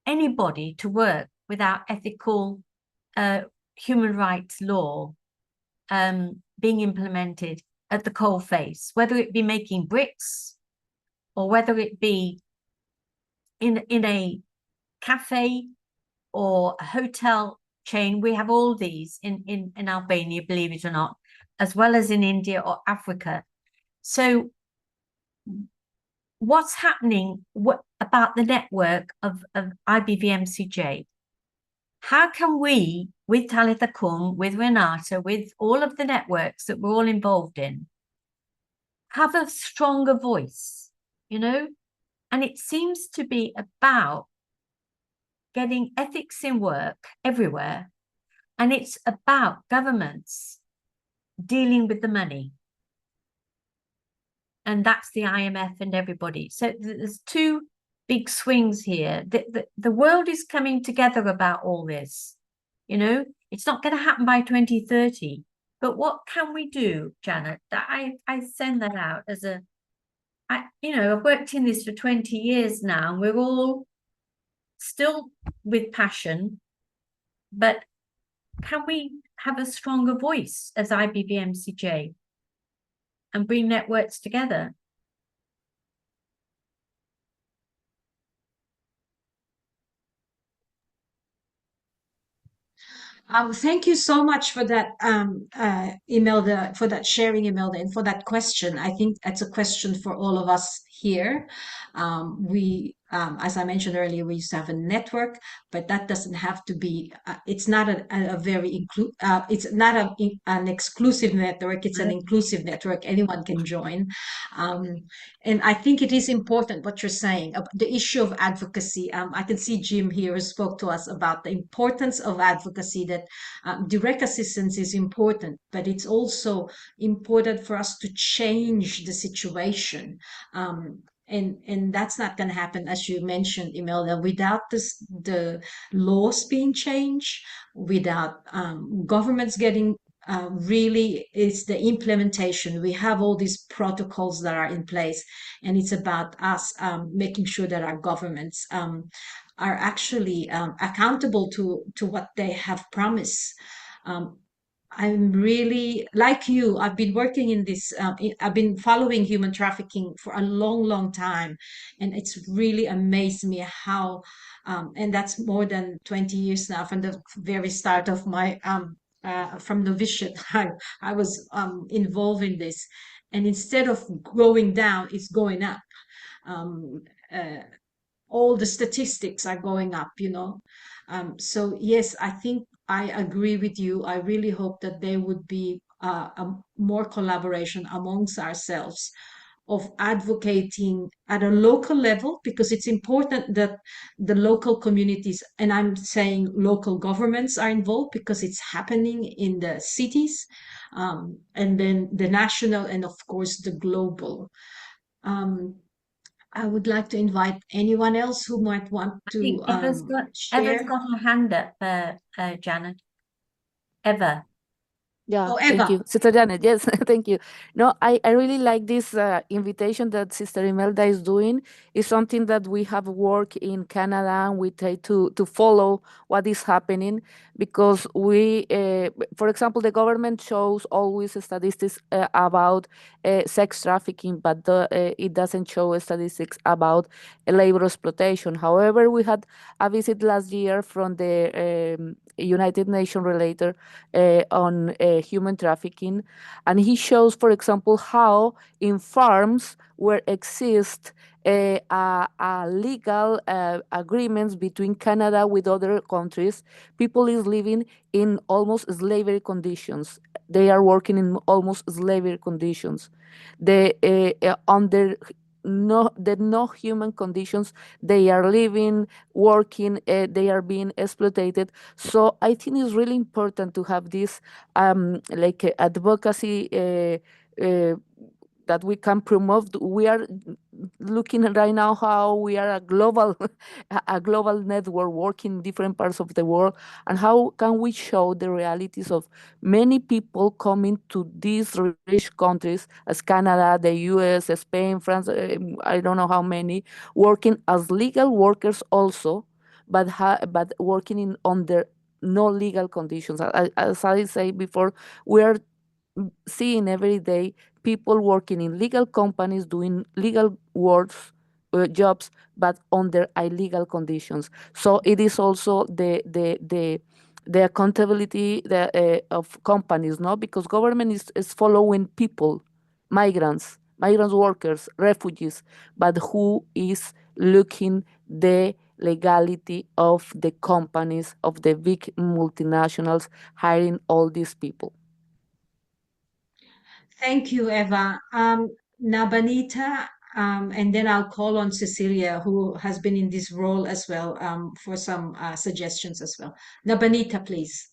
anybody to work without ethical human rights law being implemented at the coalface, whether it be making bricks or whether it be in a cafe or a hotel chain? We have all these in Albania, believe it or not, as well as in India or Africa. So what's happening about the network of IBVM CJ? How can we, with Talitha Kum, with Renata, with all of the networks that we're all involved in, have a stronger voice, you know? And it seems to be about getting ethics in work everywhere. And it's about governments dealing with the money. And that's the IMF and everybody. So there's two big swings here. The world is coming together about all this. You know, it's not going to happen by 2030. But what can we do, Janet? I send that out as I've worked in this for 20 years now, and we're all still with passion, but can we have a stronger voice as IBVM CJ and bring networks together? Thank you so much for that, Imelda, for that sharing, Imelda, and for that question. I think that's a question for all of us here. As I mentioned earlier, we used to have a network, but that doesn't have to be. It's not a very it's not an exclusive network. It's an inclusive network. Anyone can join, and I think it is important what you're saying about the issue of advocacy. I can see Jim here who spoke to us about the importance of advocacy. That direct assistance is important, but it's also important for us to change the situation. And that's not going to happen, as you mentioned, Imelda, without the laws being changed, without governments getting really, it's the implementation. We have all these protocols that are in place, and it's about us making sure that our governments are actually accountable to what they have promised. Um, I'm really like you. I've been working in this. I've been following human trafficking for a long, long time, and it's really amazed me how. And that's more than 20 years now from the very start of my from novitiate. I was involved in this, and instead of going down, it's going up. Um, uh, all the statistics are going up, you know. So yes, I think I agree with you. I really hope that there would be more collaboration amongst ourselves of advocating at a local level, because it's important that the local communities, and I'm saying local governments, are involved, because it's happening in the cities, and then the national, and of course the global. Um, I would like to invite anyone else who might want I to think Eva's share. got her hand up, Janet. Eva. Yeah, Oh, thank Eva. you, Sister Janet. Yes, thank you. No, I really like this invitation that Sister Imelda is doing. It's something that we have worked in Canada, and we try to follow what is happening, because we, for example, the government shows always statistics about sex trafficking, but it doesn't show statistics about labor exploitation. However, we had a visit last year from the United Nations relator on human trafficking, and he shows, for example, how in farms where exist legal agreements between Canada with other countries, people is living in almost slavery conditions. They are working in almost slavery conditions. They under no human conditions. They are living, working. They are being exploited. So I think it's really important to have this like advocacy that we can promote. We are looking right now how we are a global a global network working in different parts of the world, and how can we show the realities of many people coming to these rich countries as Canada, the US, Spain, France, I don't know how many, working as legal workers also, but but working in under no legal conditions. As I say before, we are seeing every day people working in legal companies doing legal works, jobs, but under illegal conditions. So it is also the accountability of companies, no, because government is following people, migrants workers, refugees, but who is looking the legality of the companies, of the big multinationals hiring all these people. Thank you, Eva. Nabanita, and then I'll call on Cecilia, who has been in this role as well, for some suggestions as well. Nabanita, please.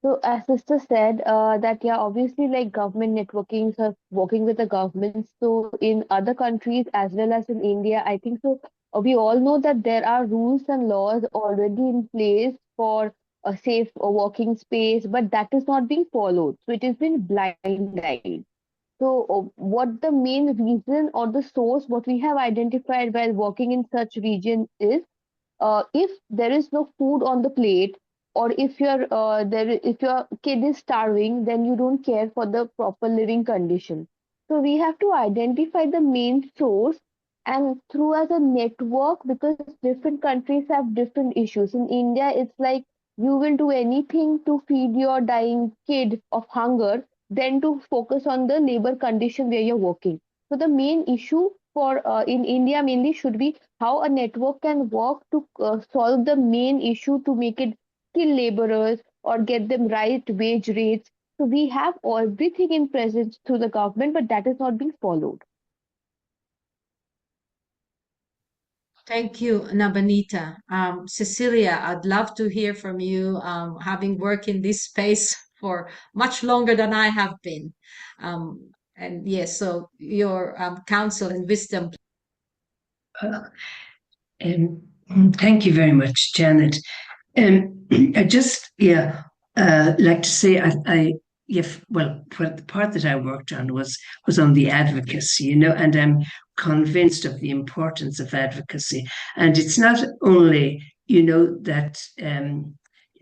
So as sister said, that yeah, obviously like government networkings are working with the governments. So in other countries as well as in India, I think so. We all know that there are rules and laws already in place for a safe working space, but that is not being followed. So it has been blinded. So what the main reason or the source, what we have identified while working in such region is if there is no food on the plate, or if if your kid is starving, then you don't care for the proper living condition. So we have to identify the main source, and through as a network, because different countries have different issues. In India, it's like you will do anything to feed your dying kid of hunger than to focus on the labor condition where you're working. So the main issue for in India mainly should be how a network can work to solve the main issue, to make it skill laborers or get them right wage rates. So we have everything in presence through the government, but that is not being followed. Thank you, Nabanita. Cecilia, I'd love to hear from you, having worked in this space for much longer than I have been. And yes, so your counsel and wisdom. Thank you very much, Janet. I just, like to say, well, the part that I worked on was on the advocacy, you know, and I'm convinced of the importance of advocacy. And it's not only, you know, that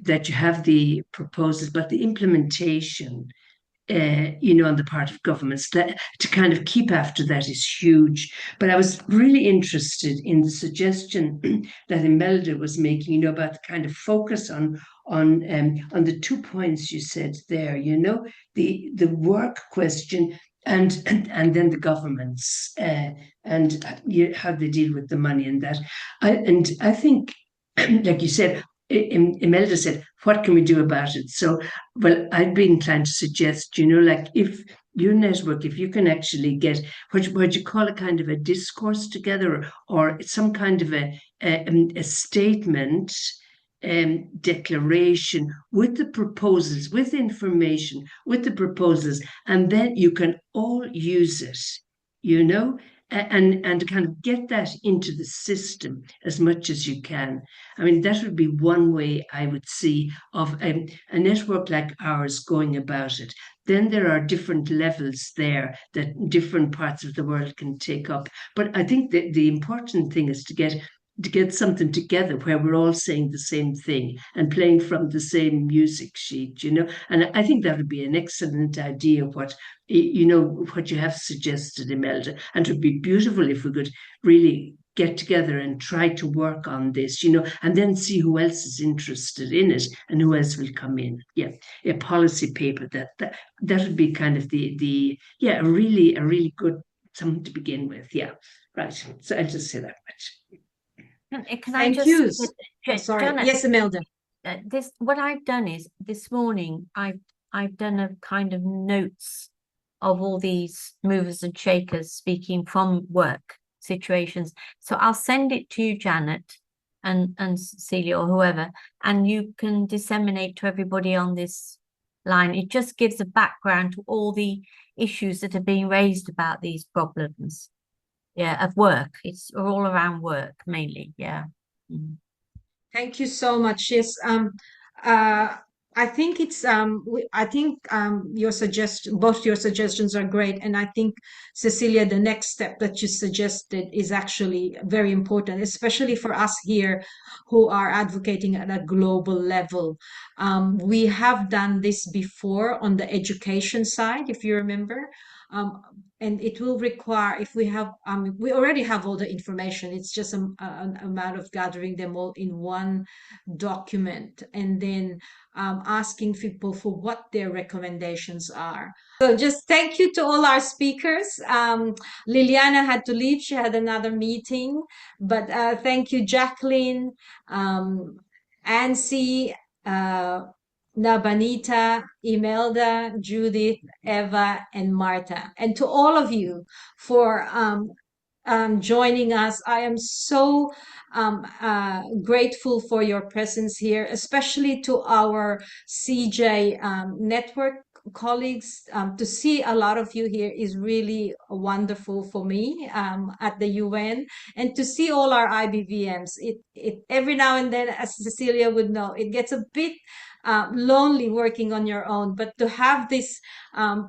that you have the proposals, but the implementation, you know, on the part of governments to kind of keep after that is huge. But I was really interested in the suggestion that Imelda was making, you know, about the kind of focus on the 2 points you said there, you know, the work question and then the governments and how they deal with the money and that. I think, like you said, Imelda said, what can we do about it? So, well, I'd be inclined to suggest, you know, like if your network, if you can actually get what you call a kind of a discourse together or some kind of a statement, declaration with the proposals, with information, with the proposals, and then you can all use it, you know, and kind of get that into the system as much as you can. I mean, that would be one way I would see of a network like ours going about it. Then there are different levels there that different parts of the world can take up. But I think that the important thing is to get something together where we're all saying the same thing and playing from the same music sheet, you know. And I think that would be an excellent idea, what you know, what you have suggested, Imelda. And it would be beautiful if we could really get together and try to work on this, you know, and then see who else is interested in it and who else will come in. Yeah, a policy paper that would be kind of the a really good something to begin with. Yeah, right. So I'll just say that much. Can I Thank just, you. Sorry. Janet, Yes, Imelda. What I've done is this morning I've done a kind of notes of all these movers and shakers speaking from work situations. So I'll send it to you, Janet and Cecilia or whoever, and you can disseminate to everybody on this line. It just gives a background to all the issues that are being raised about these problems. Yeah, of work. It's all around work mainly. Yeah. Mm. Thank you so much. Yes. I think it's both your suggestions are great, and I think, Cecilia, the next step that you suggested is actually very important, especially for us here who are advocating at a global level. We have done this before on the education side, if you remember. And it will require, if we have, we already have all the information. It's just an amount of gathering them all in one document and then asking people for what their recommendations are. So just thank you to all our speakers. Liliana had to leave. She had another meeting, but thank you, Jacqueline, Ansi, Nabanita, Imelda, Judith, Eva, and Marta. And to all of you for joining us. I am so grateful for your presence here, especially to our CJ network colleagues. To see a lot of you here is really wonderful for me at the UN, and to see all our IBVMs. It every now and then, as Cecilia would know, it gets a bit lonely working on your own, but to have this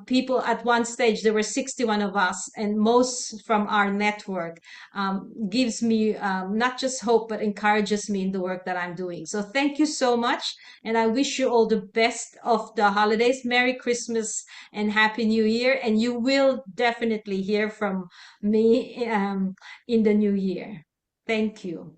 people at one stage, there were 61 of us, and most from our network, gives me not just hope, but encourages me in the work that I'm doing. So thank you so much. And I wish you all the best of the holidays. Merry Christmas and Happy New Year. And you will definitely hear from me in the new year. Thank you.